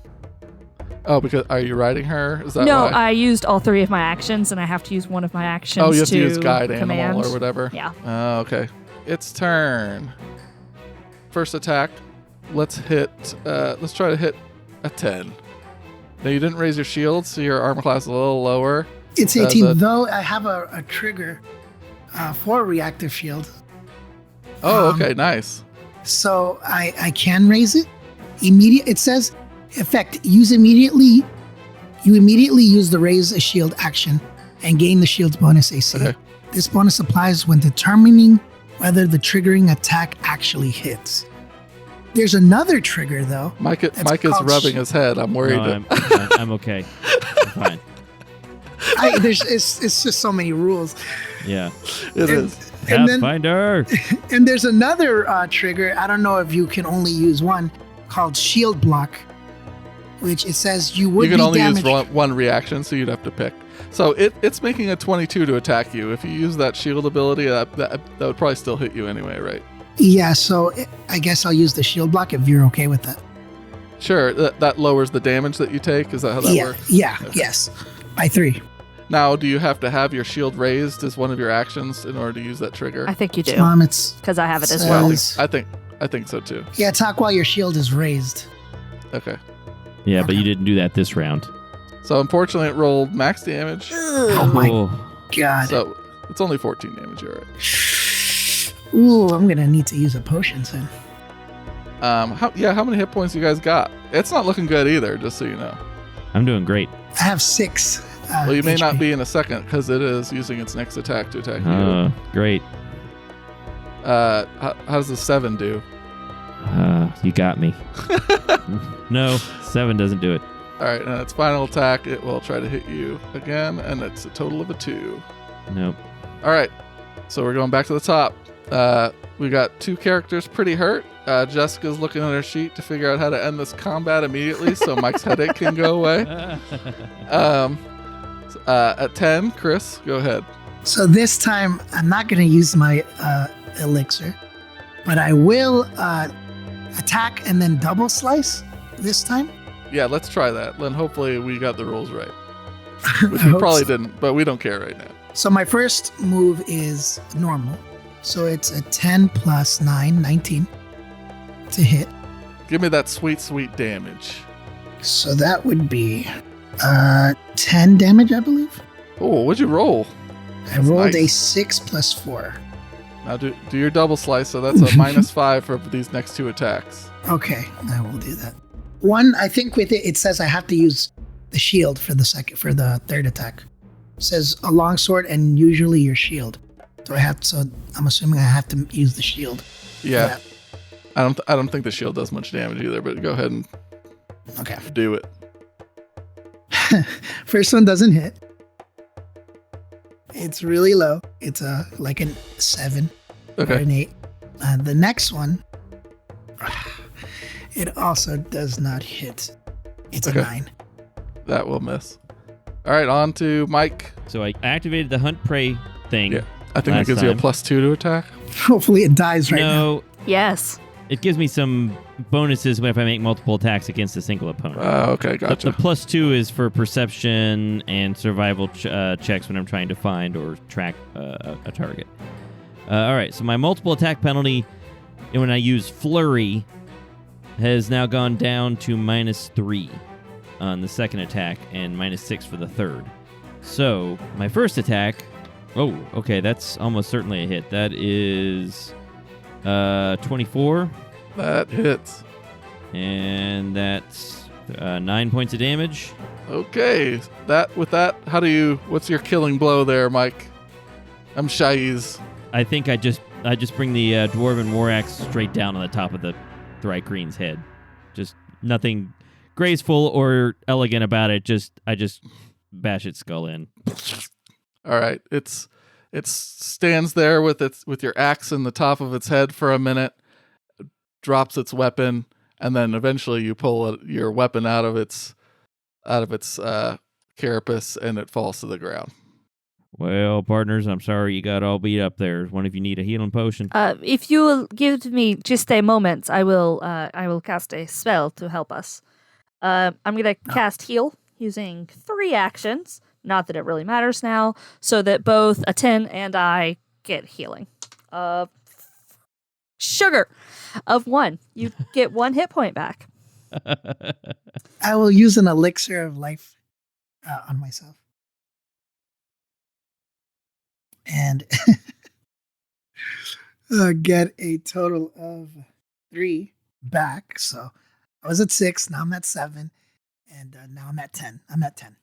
Oh, because are you riding her? Is that No, why? I used all 3 of my actions, and I have to use one of my actions Oh, you have to use to guide command. animal or whatever. Yeah. Oh, okay. its turn. First attack. Let's hit. Let's try to hit a 10. Now you didn't raise your shield, so your armor class is a little lower. It's 18, though I have a trigger for reactive shield. Oh, okay, nice. So I can raise it. It says, effect, use immediately. You immediately use the raise a shield action and gain the shield's bonus AC. Okay. This bonus applies when determining whether the triggering attack actually hits. There's another trigger, though. Mike is called rubbing his head. I'm worried. No, I'm okay. I'm fine. It's just so many rules. Yeah. It is. And then, Pathfinder. and there's another trigger. I don't know if you can only use one, called Shield Block, which it says you would You can be only damaged. use one reaction, so you'd have to pick. So it's making a 22 to attack you. If you use that shield ability, that would probably still hit you anyway, right? Yeah, so I guess I'll use the Shield Block if you're okay with that. Sure. That lowers the damage that you take. Is that how that works? Yeah, Okay. yes. By 3. Now, do you have to have your shield raised as one of your actions in order to use that trigger? I think you do, It's because I have it as says- well. I think so too. yeah, attack while your shield is raised. Okay. Yeah, but Okay. you didn't do that this round. So unfortunately, it rolled max damage. Oh my god. So it's only 14 damage. You're right. Ooh, I'm gonna need to use a potion soon. How many hit points you guys got? It's not looking good either. Just so you know. I'm doing great. I have 6. Well, you may not HP. be in a second because it is using its next attack to attack you. Great. How does the 7 do? You got me. No, 7 doesn't do it. All right, and its final attack, it will try to hit you again, and it's a total of a 2. Nope. All right, so we're going back to the top. We got 2 characters pretty hurt. Jessica's looking at her sheet to figure out how to end this combat immediately so Mike's headache can go away. At 10, Chris, go ahead. So this time, I'm not gonna use my elixir, but I will attack and then double slice this time. Yeah, let's try that. Then hopefully we got the rules right. Which I we hope probably so. didn't, but we don't care right now. So my first move is normal. So it's a 10 plus 9, 19 to hit. Give me that sweet, sweet damage. So that would be 10 damage, I believe. Oh, what'd you roll? I rolled a nice. 6 plus 4. Now do your double slice, so that's a -5 for these next 2 attacks. Okay, I will do that. One, I think with it says I have to use the shield for the third attack. It says a longsword and usually your shield. So I'm assuming I have to use the shield. for Yeah, that. I don't think the shield does much damage either, but go ahead and Okay. do it. First one doesn't hit. It's really low. It's like a 7 or Okay. an 8. The next one, it also does not hit. It's Okay. a 9. That will miss. All right, on to Mike. So I activated the hunt prey thing. Yeah. I think that Last gives you a time. +2 to attack. Hopefully it dies right now. No, Yes. it gives me some bonuses if I make multiple attacks against a single opponent. Okay, The gotcha. +2 is for perception and survival checks when I'm trying to find or track a target. All right, so my multiple attack penalty when I use Flurry has now gone down to -3 on the second attack and -6 for the third. So my first attack, oh, okay, that's almost certainly a hit. That is 24, That hits. and that's 9 points of damage. Okay. What's your killing blow there, Mike? I'm Shaiz. I think I just bring the dwarven war axe straight down on the top of the Thri-Kreen's head. Just nothing graceful or elegant about it. I just bash its skull in. All right. It stands there with your axe in the top of its head for a minute, drops its weapon, and then eventually you pull your weapon out of its carapace and it falls to the ground. Well, partners, I'm sorry you got all beat up there. One of you need a healing potion. If you will give me just a moment, I will cast a spell to help us. I'm gonna cast heal using 3 actions. Not that it really matters now, so that both Aten and I get healing. sugar of 1. You get 1 hit point back. I will use an elixir of life on myself. And get a total of 3 back. So I was at 6, now I'm at 7, and now I'm at 10. I'm at 10.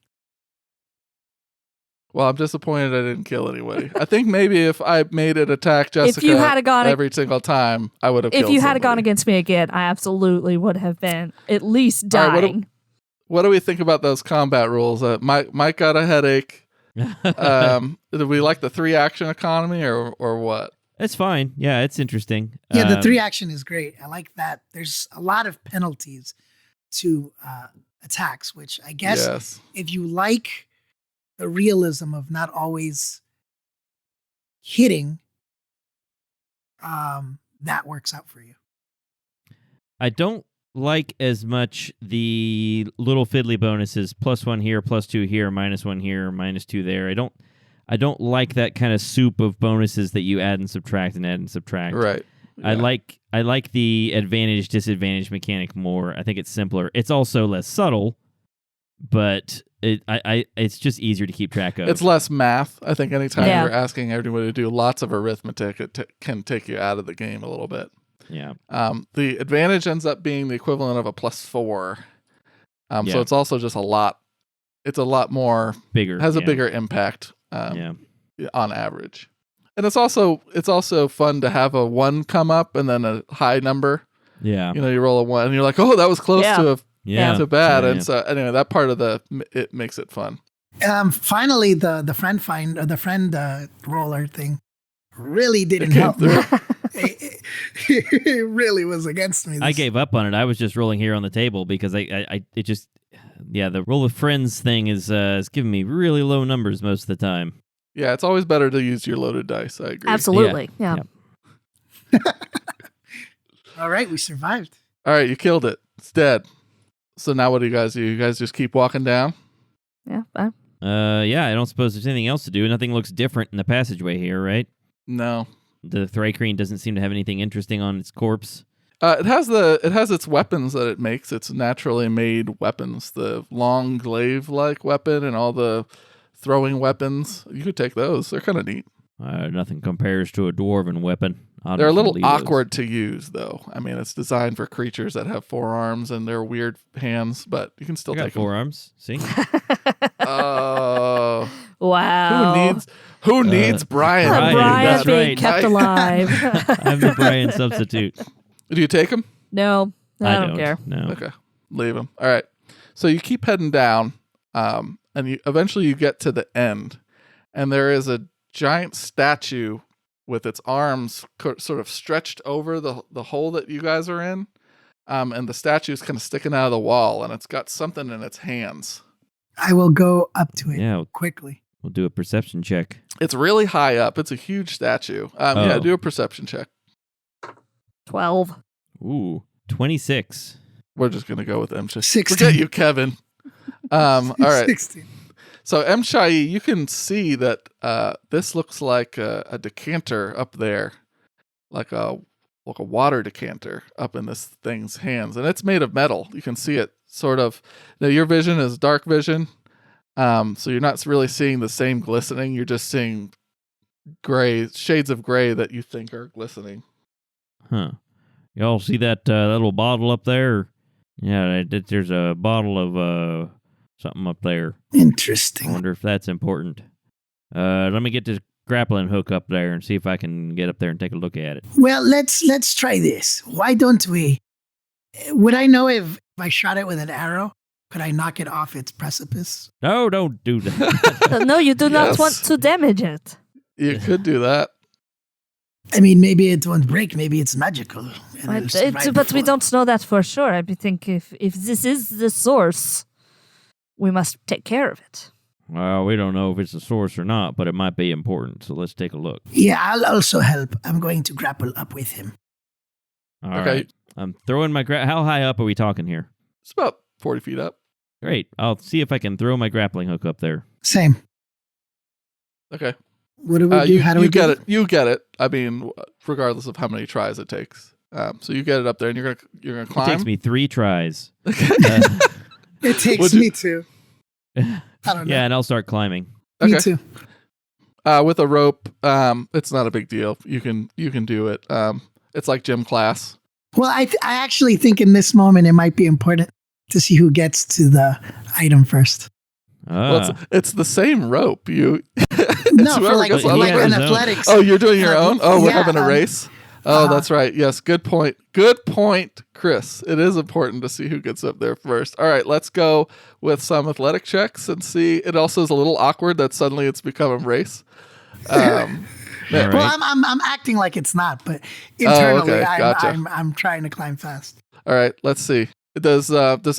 Well, I'm disappointed I didn't kill anybody. I think maybe if I made it attack Jessica you had gone every single time, I would have killed If you had somebody. gone against me again, I absolutely would have been at least All right, dying. what do we think about those combat rules? Mike got a headache. Do we like the 3 action economy or what? It's fine. Yeah, it's interesting. Yeah, the 3 action is great. I like that. There's a lot of penalties to attacks, which I guess Yes. if you like the realism of not always hitting, that works out for you. I don't like as much the little fiddly bonuses, +1 here, +2 here, -1 here, -2 there. I don't like that kind of soup of bonuses that you add and subtract and add and subtract. Right. I Yeah. like the advantage disadvantage mechanic more. I think it's simpler. It's also less subtle, but it's just easier to keep track of. It's less math. I think anytime Yeah. you're asking everybody to do lots of arithmetic, it can take you out of the game a little bit. Yeah. The advantage ends up being the equivalent of a +4. Yeah. So it's also just a lot. It's a lot more. Bigger. Has a yeah. bigger impact. Yeah. On average. And it's also fun to have a 1 come up and then a high number. Yeah. You know, you roll a 1 and you're like, oh, that was close Yeah. Yeah. to bad. Yeah, And so anyway, that part of it makes it fun. Finally, the friend roller thing really didn't came help me. It really was against me. I gave up on it. I was just rolling here on the table because the roll of friends thing is giving me really low numbers most of the time. Yeah, it's always better to use your loaded dice. I agree. Absolutely. Yeah. All right, we survived. All right, you killed it. It's dead. So now what do? You guys just keep walking down? Yeah. Fine. Yeah, I don't suppose there's anything else to do. Nothing looks different in the passageway here, right? No. The Thrycreen doesn't seem to have anything interesting on its corpse. It has its weapons that it makes. It's naturally made weapons. The long glaive-like weapon and all the throwing weapons. You could take those. They're kind of neat. Nothing compares to a dwarven weapon. They're a little Honestly, those. awkward to use, though. I mean, it's designed for creatures that have 4 arms and they're weird hands, but you can still I got take them. 4 arms. See? Oh, Wow. who needs Brian? Brian, Brian that's being right. kept alive. I'm the Brian substitute. Do you take him? No, I don't care. No. Okay, leave him. All right. So you keep heading down, and you eventually get to the end, and there is a giant statue with its arms sort of stretched over the hole that you guys are in, and the statue is kind of sticking out of the wall, and it's got something in its hands. I will go up to it Yeah, quickly. we'll do a perception check. It's really high up. It's a huge statue. Yeah, Oh. do a perception check. 12. Ooh, 26. We're just gonna go with M. 16. Forget you, Kevin. All right. 16. So M. Shai, you can see that this looks like a decanter up there, like a water decanter up in this thing's hands, and it's made of metal. You can see it sort of. Now your vision is dark vision, so you're not really seeing the same glistening. You're just seeing gray shades of gray that you think are glistening. Huh. Y'all see that little bottle up there? Yeah, there's a bottle of something up there. I Interesting. wonder if that's important. Let me get this grappling hook up there and see if I can get up there and take a look at it. Well, let's try this. Why don't we? Would I know if I shot it with an arrow? Could I knock it off its precipice? No, don't do that. No, you do not Yes. want to damage it. You could do that. I mean, maybe it won't break. Maybe it's magical. and it'll survive But we before. don't know that for sure. I think if this is the source, we must take care of it. Well, we don't know if it's a source or not, but it might be important. So let's take a look. Yeah, I'll also help. I'm going to grapple up with him. All right. I'm throwing my how high up are we talking here? It's about 40 feet up. Great. I'll see if I can throw my grappling hook up there. Same. Okay. What do we do? How do we get do it? You get it. I mean, regardless of how many tries it takes. So you get it up there, and you're gonna It climb. takes me 3 tries. It takes Would you- me too. I don't know. Yeah, and I'll start climbing. Me Okay. too. With a rope, it's not a big deal. You can do it. It's like gym class. Well, I actually think in this moment it might be important to see who gets to the item first. Well, it's the same rope. You No, for whoever like, gets on like the an other zone. athletics. Oh, you're doing your own? Oh, we're Yeah, having a race? Oh, uh-huh. that's right. Yes, good point. Good point, Chris. It is important to see who gets up there first. All right, let's go with some athletic checks and see. It also is a little awkward that suddenly it's become a race. All right. Well, I'm acting like it's not, but internally okay, gotcha. I'm trying to climb fast. All right, let's see. Does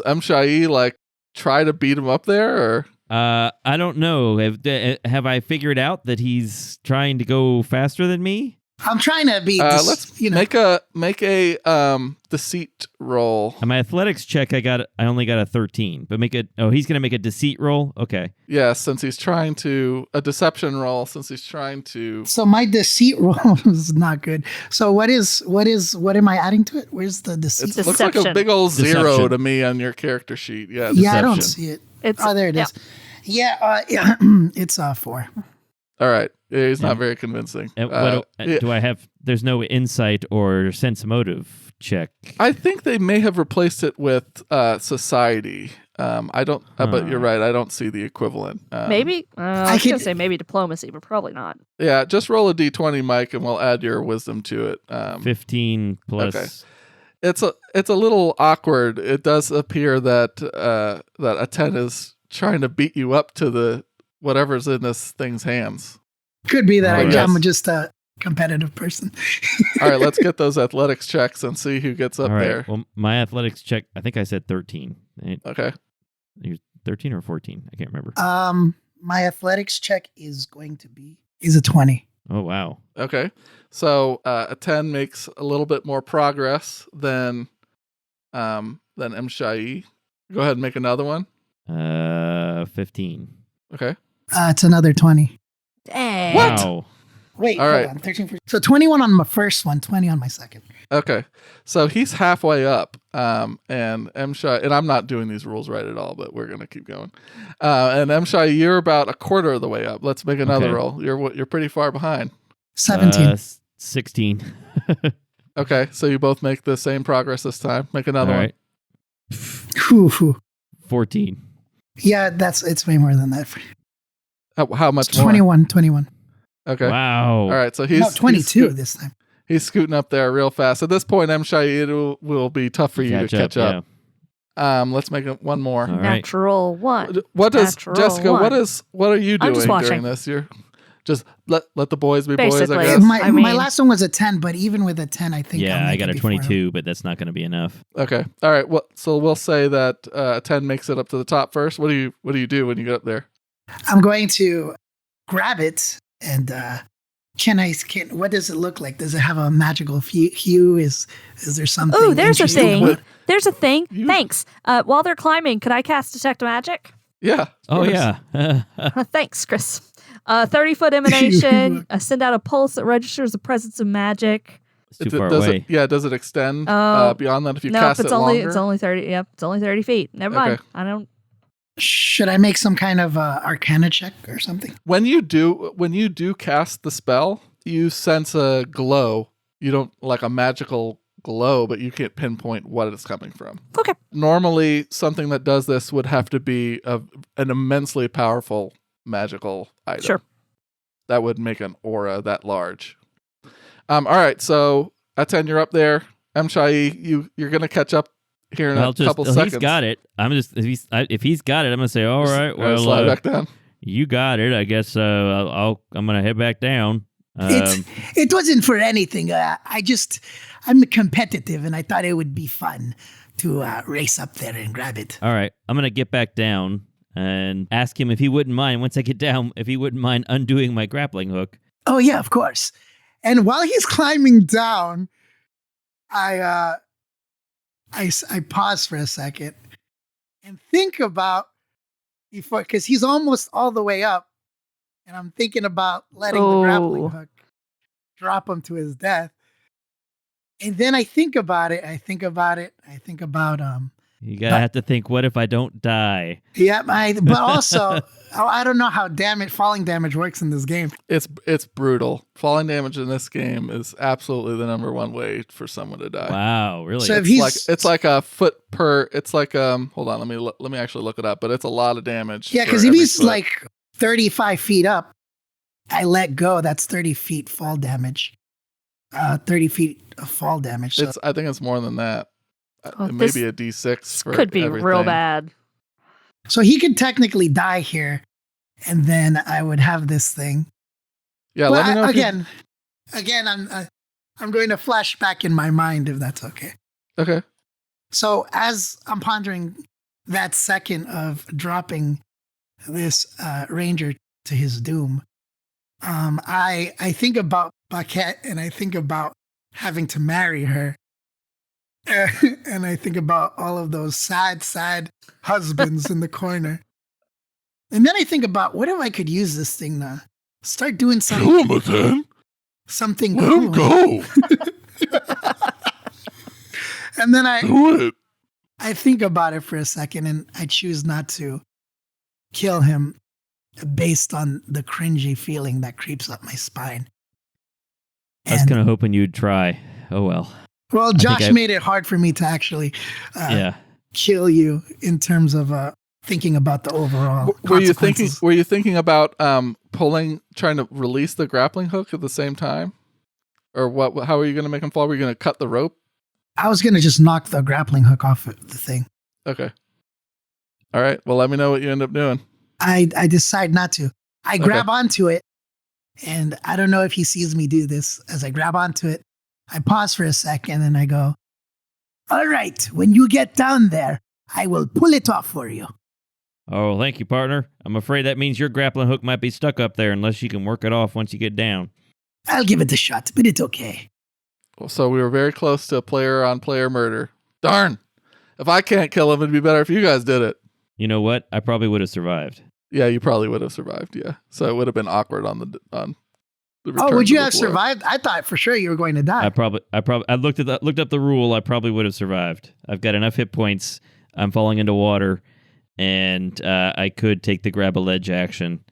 M. Shai like try to beat him up there, or I don't know. Have I figured out that he's trying to go faster than me? I'm trying to be. This, let's you know, make a deceit roll. On my athletics check, I only got a 13. But he's gonna make a deceit roll. Okay. Yeah, since he's trying to a deception roll, since he's trying to. so my deceit roll is not good. So what am I adding to it? Where's the deceit? It looks like a Deception. big old zero Deception. to me on your character sheet. Yeah, Yeah, I don't deception. see it. It's Oh, there it yeah. is. Yeah, it's 4. All right, yeah, he's Yeah. not very convincing. What do I have? There's no insight or sense motive check. I think they may have replaced it with society. I don't, but you're right. I don't see the equivalent. Maybe I was could- gonna say maybe diplomacy, but probably not. Yeah, just roll a d20, Mike, and we'll add your wisdom to it. 15 plus. okay. It's a little awkward. It does appear that that a 10 is trying to beat you up to the whatever's in this thing's hands. Could be that Oh, yes. I'm just a competitive person. All right, let's get those athletics checks and see who gets up All right. there. Well, my athletics check. I think I said 13. Okay. 13 or 14. I can't remember. My athletics check is a 20. Oh wow. Okay. So a 10 makes a little bit more progress than M. Shai. Go ahead and make another one. 15. Okay. It's another 20. Dang. Wow. Wait, All hold right. on. 13, 14. So 21 on my first one, 20 on my second. Okay. So he's halfway up. And M. Shai, and I'm not doing these rules right at all, but we're gonna keep going. And M. Shai, you're about a quarter of the way up. Let's make another Okay. roll. You're pretty far behind. 17. 16. Okay. So you both make the same progress this time. Make All another one. right. Whew. 14. Yeah, it's way more than that. How much more? 21. Okay. Wow. All right. So he's No, 22 He's, this time. he's scooting up there real fast. At this point, M. Shai, it will be tough for you to catch up. Let's make it one more. All right. Natural one. What does Natural Jessica? one. What are you I'm doing just watching. during this? You're just let the boys be Basically. boys. I Yes. guess. My I mean- last one was a 10, but even with a 10, I think Yeah, I'll I make got it a before him. 22, but that's not going to be enough. Okay. All right. Well, so we'll say that 10 makes it up to the top first. What do you do when you get up there? I'm going to grab it and what does it look like? Does it have a magical hue? Is there something? Oh, there's a interesting thing. about it? There's a thing. You- Thanks. While they're climbing, could I cast Detect Magic? Yeah. of Oh, course. yeah. Thanks, Chris. 30-foot emanation. Send out a pulse that registers the presence of magic. It's too Does far it- away. does it extend Oh. beyond that if you No, cast it's it only longer? it's only 30. Yep, it's only 30 feet. Never mind. Okay. I don't. Should I make some kind of Arcana check or something? When you do cast the spell, you sense a glow. You don't like a magical glow, but you can't pinpoint what it's coming from. Okay. Normally, something that does this would have to be an immensely powerful magical item. Sure. That would make an aura that large. All right, so Atienne, you're up there. M. Shai, you're gonna catch up here in a couple seconds. He's got it. I'm just if he's got it, I'm gonna say, all right, Well, slide back down. you got it. I guess I'm gonna head back down. It wasn't for anything. I'm competitive, and I thought it would be fun to race up there and grab it. All right, I'm gonna get back down and ask him if he wouldn't mind. Once I get down, if he wouldn't mind undoing my grappling hook. Oh yeah, of course. And while he's climbing down, I pause for a second and think about because he's almost all the way up. and I'm thinking about letting the grappling Oh. hook drop him to his death. And then I think about it. I think about You gotta have to think, what if I don't die? but also I don't know how falling damage works in this game. It's brutal. Falling damage in this game is absolutely the number one way for someone to die. Wow, really? So if It's he's like it's like a foot per. It's like hold on, let me actually look it up. But it's a lot of damage. yeah, for because if every he's foot. like 35 feet up, I let go. That's 30 feet fall damage. 30 feet of fall damage. So I think it's more than that. Oh, It may this- be a D6 for Could be real everything. bad. So he could technically die here, and then I would have this thing. Yeah, But let me know. if you- again, I'm going to flash back in my mind if that's okay. Okay. So as I'm pondering that second of dropping this ranger to his doom, I think about Paquette, and I think about having to marry her. And I think about all of those sad husbands in the corner. And then I think about, what if I could use this thing to start doing something, then. something cool. go. And then Do it. I think about it for a second, and I choose not to kill him based on the cringy feeling that creeps up my spine. I was And- kind of hoping you'd try. Oh well. Well, think Josh I- made it hard for me to actually Yeah. kill you in terms of thinking about the overall. Were you thinking? consequences. Were you thinking about trying to release the grappling hook at the same time, or what? How are you going to make him fall? Were you going to cut the rope? I was gonna just knock the grappling hook off of the thing. Okay. All right. Well, let me know what you end up doing. I decide not to. I grab onto it, and I don't know if he sees me do this. As I grab onto it, I pause for a second, and I go, "All right, when you get down there, I will pull it off for you." Oh, thank you, partner. I'm afraid that means your grappling hook might be stuck up there unless you can work it off once you get down. I'll give it a shot, but it's okay. Well, so we were very close to player-on-player murder. Darn! If I can't kill him, it'd be better if you guys did it. You know what? I probably would have survived. Yeah, you probably would have survived. Yeah, so it would have been awkward on the Oh, return would to you the have floor. survived? I thought for sure you were going to die. I looked up the rule. I probably would have survived. I've got enough hit points. I'm falling into water, and I could take the grab a ledge action.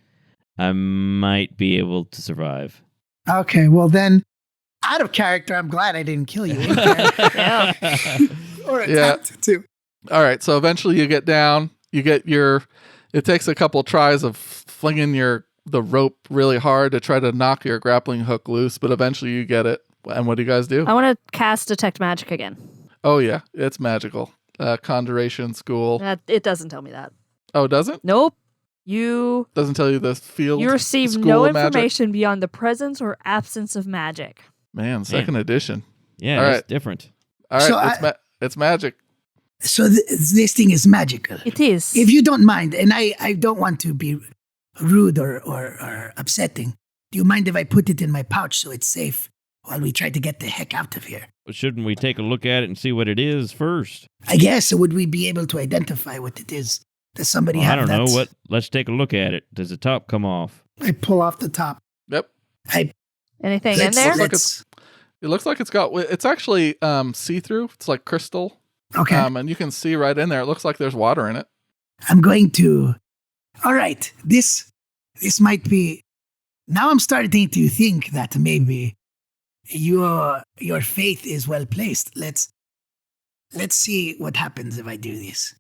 I might be able to survive. Okay, well then, out of character, I'm glad I didn't kill you. In character. Yeah. Or Yeah. attempt to. All right, so eventually you get down. You get your. It takes a couple tries of flinging the rope really hard to try to knock your grappling hook loose, but eventually you get it. And what do you guys do? I want to cast Detect Magic again. Oh yeah, it's magical. Conjuration school. It doesn't tell me that. Oh, doesn't? Nope. You Doesn't tell you the field. receive school no of magic? information beyond the presence or absence of magic. Man, second edition. Yeah, All it's right. different. All right, So it's magic. So this thing is magical. It is. If you don't mind, and I don't want to be rude or upsetting, do you mind if I put it in my pouch so it's safe while we try to get the heck out of here? But shouldn't we take a look at it and see what it is first? I guess, would we be able to identify what it is? Does somebody Well, I have don't that? know. What? Let's take a look at it. Does the top come off? I pull off the top. Yep. Anything in Let's- there? let's- It looks like it's actually see-through. It's like crystal. Okay. And you can see right in there. It looks like there's water in it. I'm going to. All right. This might be. Now I'm starting to think that maybe your faith is well placed. Let's see what happens if I do this.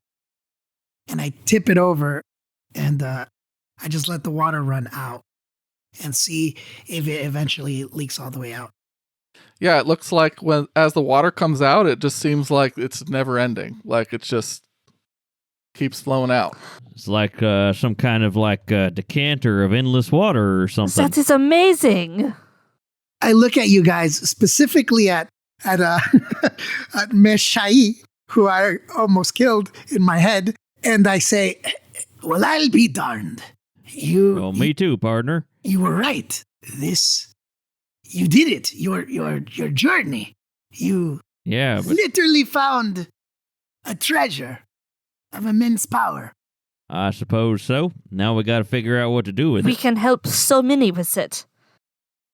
And I tip it over, and I just let the water run out, and see if it eventually leaks all the way out. Yeah, it looks like as the water comes out, it just seems like it's never ending. Like it just keeps flowing out. It's like some kind of decanter of endless water or something. That is amazing. I look at you guys, specifically at at Meshai, who I almost killed in my head, and I say, "Well, I'll be darned. Well, me too, partner. You were right. You did it. Your journey. You Yeah, but literally found a treasure of immense power." I suppose so. Now we got to figure out what to do with We it. can help so many with it.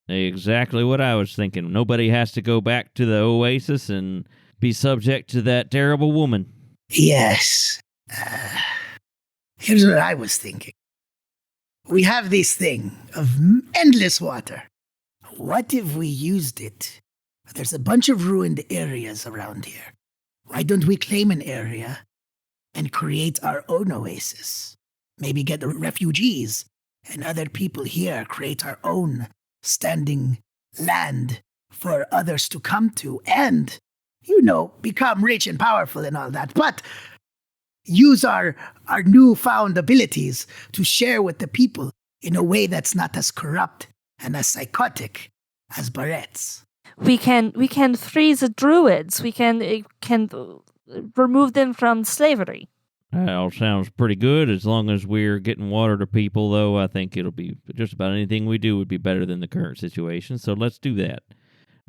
Exactly what I was thinking. Nobody has to go back to the oasis and be subject to that terrible woman. Yes. Here's what I was thinking. We have this thing of endless water. What if we used it? There's a bunch of ruined areas around here. Why don't we claim an area and create our own oasis? Maybe get the refugees and other people here, create our own standing land for others to come to and, become rich and powerful and all that. But use our newfound abilities to share with the people in a way that's not as corrupt and as psychotic as Barrett's. We can free the druids. We can remove them from slavery. That all sounds pretty good. As long as we're getting water to people, though, I think it'll be just about anything we do would be better than the current situation. So let's do that.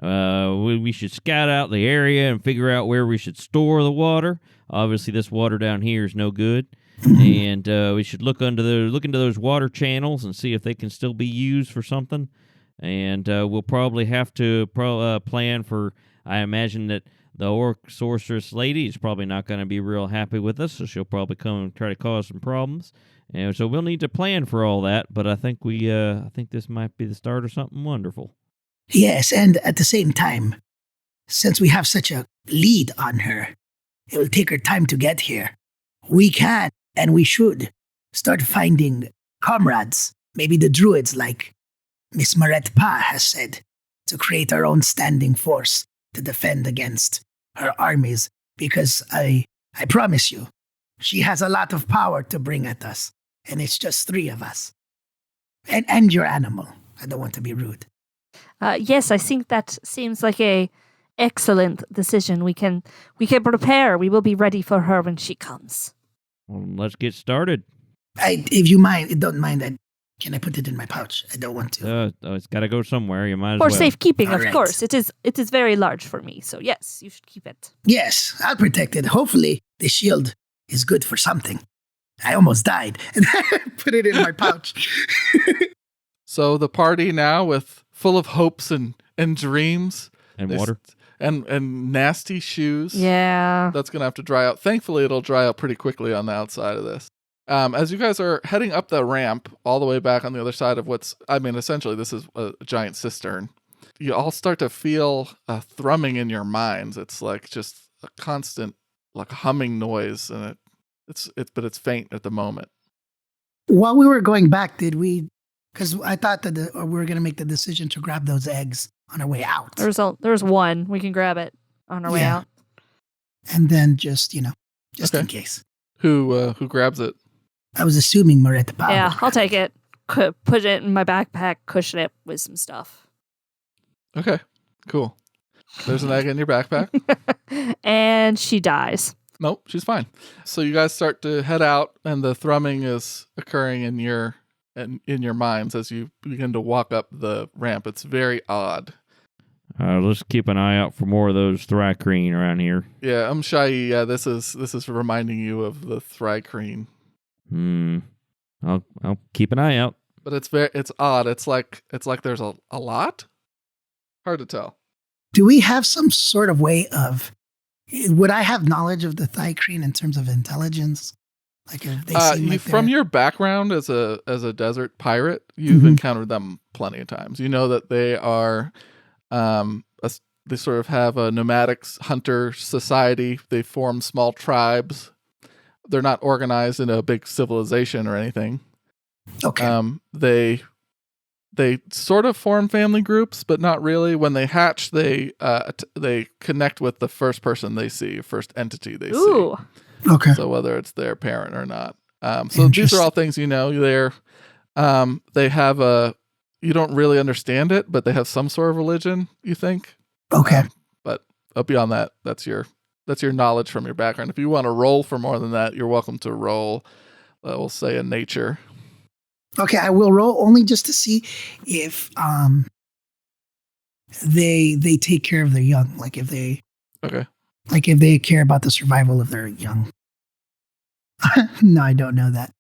We should scout out the area and figure out where we should store the water. Obviously, this water down here is no good, and we should look into those water channels and see if they can still be used for something. And we'll probably have to plan for. I imagine that the orc sorceress lady is probably not going to be real happy with us, so she'll probably come and try to cause some problems. And so we'll need to plan for all that. But I think I think this might be the start of something wonderful. Yes, and at the same time, since we have such a lead on her, it will take her time to get here. We can, and we should, start finding comrades, maybe the druids like Miss Marette Pa has said, to create our own standing force to defend against her armies, because I promise you, she has a lot of power to bring at us, and it's just 3 of us. And your animal. I don't want to be rude. Yes, I think that seems like a excellent decision. We can prepare. We will be ready for her when she comes. Well, let's get started. If you don't mind, can I put it in my pouch? I don't want to. It's got to go somewhere. You might as For well. safekeeping, All of right. course. It is very large for me. So yes, you should keep it. Yes, I'll protect it. Hopefully, the shield is good for something. I almost died. And I put it in my pouch. So the party now full of hopes and dreams And There's- water. and nasty shoes. Yeah. That's going to have to dry out. Thankfully, it'll dry out pretty quickly on the outside of this. As you guys are heading up the ramp all the way back on the other side of essentially this is a giant cistern. You all start to feel a thrumming in your minds. It's like just a constant like humming noise, and but it's faint at the moment. While we were going back, did we? Because I thought that we were going to make the decision to grab those eggs on our way out. There's one. We can grab it on our way Yeah. out. And then just in Okay. case. Who grabs it? I was assuming Marette Pa. Yeah, would I'll grab take it. Put it in my backpack, cushion it with some stuff. Okay, cool. There's an egg in your backpack. And she dies. Nope, she's fine. So you guys start to head out, and the thrumming is occurring in your minds as you begin to walk up the ramp. It's very odd. Let's keep an eye out for more of those Thrycreen around here. Yeah, Shai. Yeah, this is reminding you of the Thrycreen. I'll keep an eye out. But it's odd. It's like there's a lot. Hard to tell. Do we have some sort of way of? Would I have knowledge of the Thrycreen in terms of intelligence? Like if they seem like From they're- your background as a desert pirate, you've Mhm. encountered them plenty of times. You know that they are, they sort of have a nomadic hunter society. They form small tribes. They're not organized in a big civilization or anything. Okay. They sort of form family groups, but not really. When they hatch, they connect with the first person they see, first entity they see. Ooh. Okay. So whether it's their parent or not. So these are all things you know. They have you don't really understand it, but they have some sort of religion, you think. Okay. But beyond that, that's your knowledge from your background. If you want to roll for more than that, you're welcome to roll. We'll say a nature. Okay, I will roll only just to see if they take care of their young, like if they care about the survival of their young. No, I don't know that.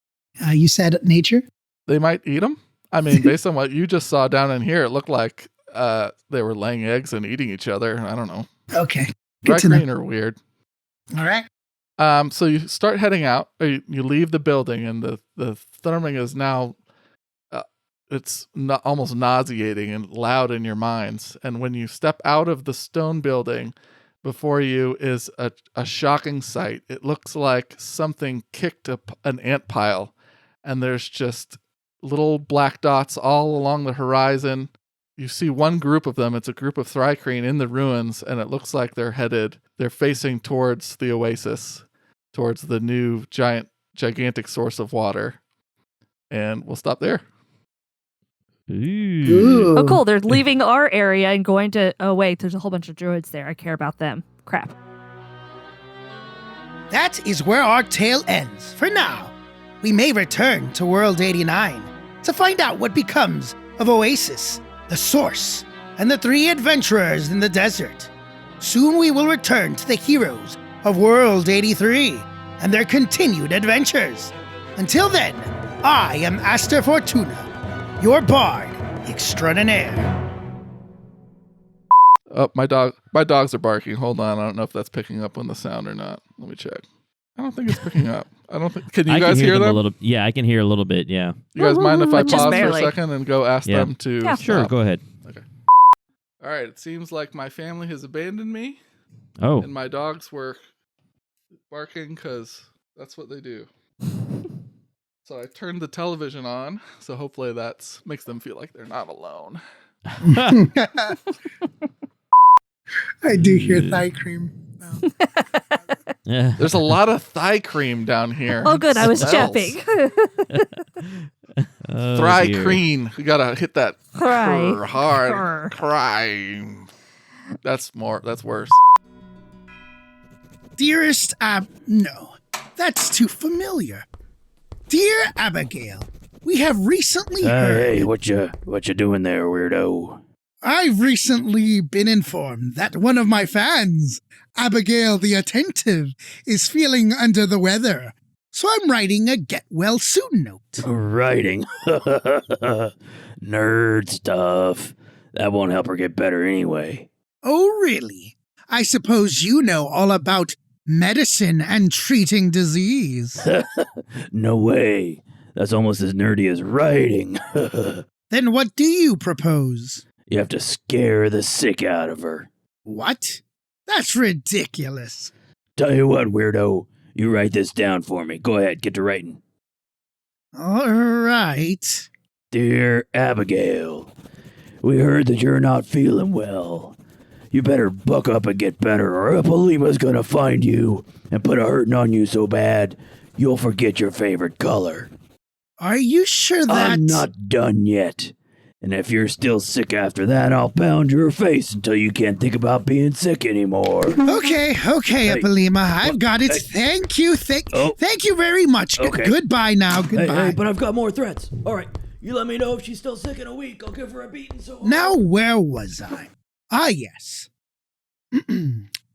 You said nature? They might eat them. I mean, based on what you just saw down in here, it looked like they were laying eggs and eating each other. I don't know. Okay. Good to Green know. are weird. All right. So you start heading out. Or you leave the building, and the thrumming is now it's almost nauseating and loud in your minds. And when you step out of the stone building, before you is a shocking sight. It looks like something kicked an ant pile, and there's just little black dots all along the horizon. You see one group of them. It's a group of Thri-kreen in the ruins, and it looks like they're facing towards the oasis, towards the new gigantic source of water. And we'll stop there. Ooh. Oh, cool. They're leaving our area and going to... Oh, wait. There's a whole bunch of druids there. I care about them. Crap. That is where our tale ends for now. We may return to World 89 to find out what becomes of Oasis, the Source, and the 3 adventurers in the desert. Soon we will return to the heroes of World 83 and their continued adventures. Until then, I am Aster Fortuna, your bard extraordinaire. Oh, my dogs are barking. Hold on. I don't know if that's picking up on the sound or not. Let me check. I don't think it's picking up. I don't think. Can you guys hear them? A little, yeah, I can hear a little bit. Yeah. You guys mind if I But just pause for a barely. second and go ask them to? Yeah. Sure, stop? go ahead. Okay. All right. It seems like my family has abandoned me, Oh, and my dogs were barking because that's what they do. So I turned the television on, so hopefully that makes them feel like they're not alone. I do hear thigh cream. No. yeah. There's a lot of thigh cream down here. Oh, good. I was Smells. chapping. Oh, Thry dear. cream. We gotta hit that Cry. crr hard. Crr. Crime. That's worse. Dearest no, that's too familiar. Dear Abigail, we have recently heard... Hey, what you doing there, weirdo? I've recently been informed that one of my fans, Abigail the Attentive, is feeling under the weather. So I'm writing a get well soon note. Writing. Nerd stuff. That won't help her get better anyway. Oh, really? I suppose you know all about medicine and treating disease. No way. That's almost as nerdy as writing. Then what do you propose? You have to scare the sick out of her. What? That's ridiculous. Tell you what, weirdo. You write this down for me. Go ahead, get to writing. All right. Dear Abigail, we heard that you're not feeling well. You better buck up and get better, or Epilima's gonna find you and put a hurting on you so bad you'll forget your favorite color. Are you sure that... I'm not done yet. And if you're still sick after that, I'll pound your face until you can't think about being sick anymore. Okay, Hey. Epilema, I've What? got it. Hey. Thank you, Oh. thank you very much. Okay. Goodbye now, goodbye. but I've got more threats. All right, you let me know if she's still sick in a week. I'll give her a beating. So Now, where was I? Ah, yes.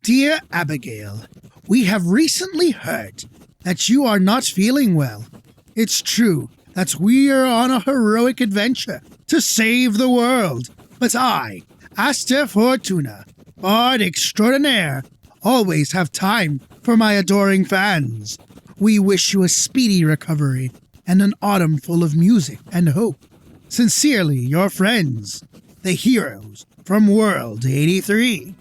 Dear Abigail, we have recently heard that you are not feeling well. It's true that we are on a heroic adventure to save the world. But I, Aster Fortuna, bard extraordinaire, always have time for my adoring fans. We wish you a speedy recovery and an autumn full of music and hope. Sincerely, your friends, the heroes from World 83.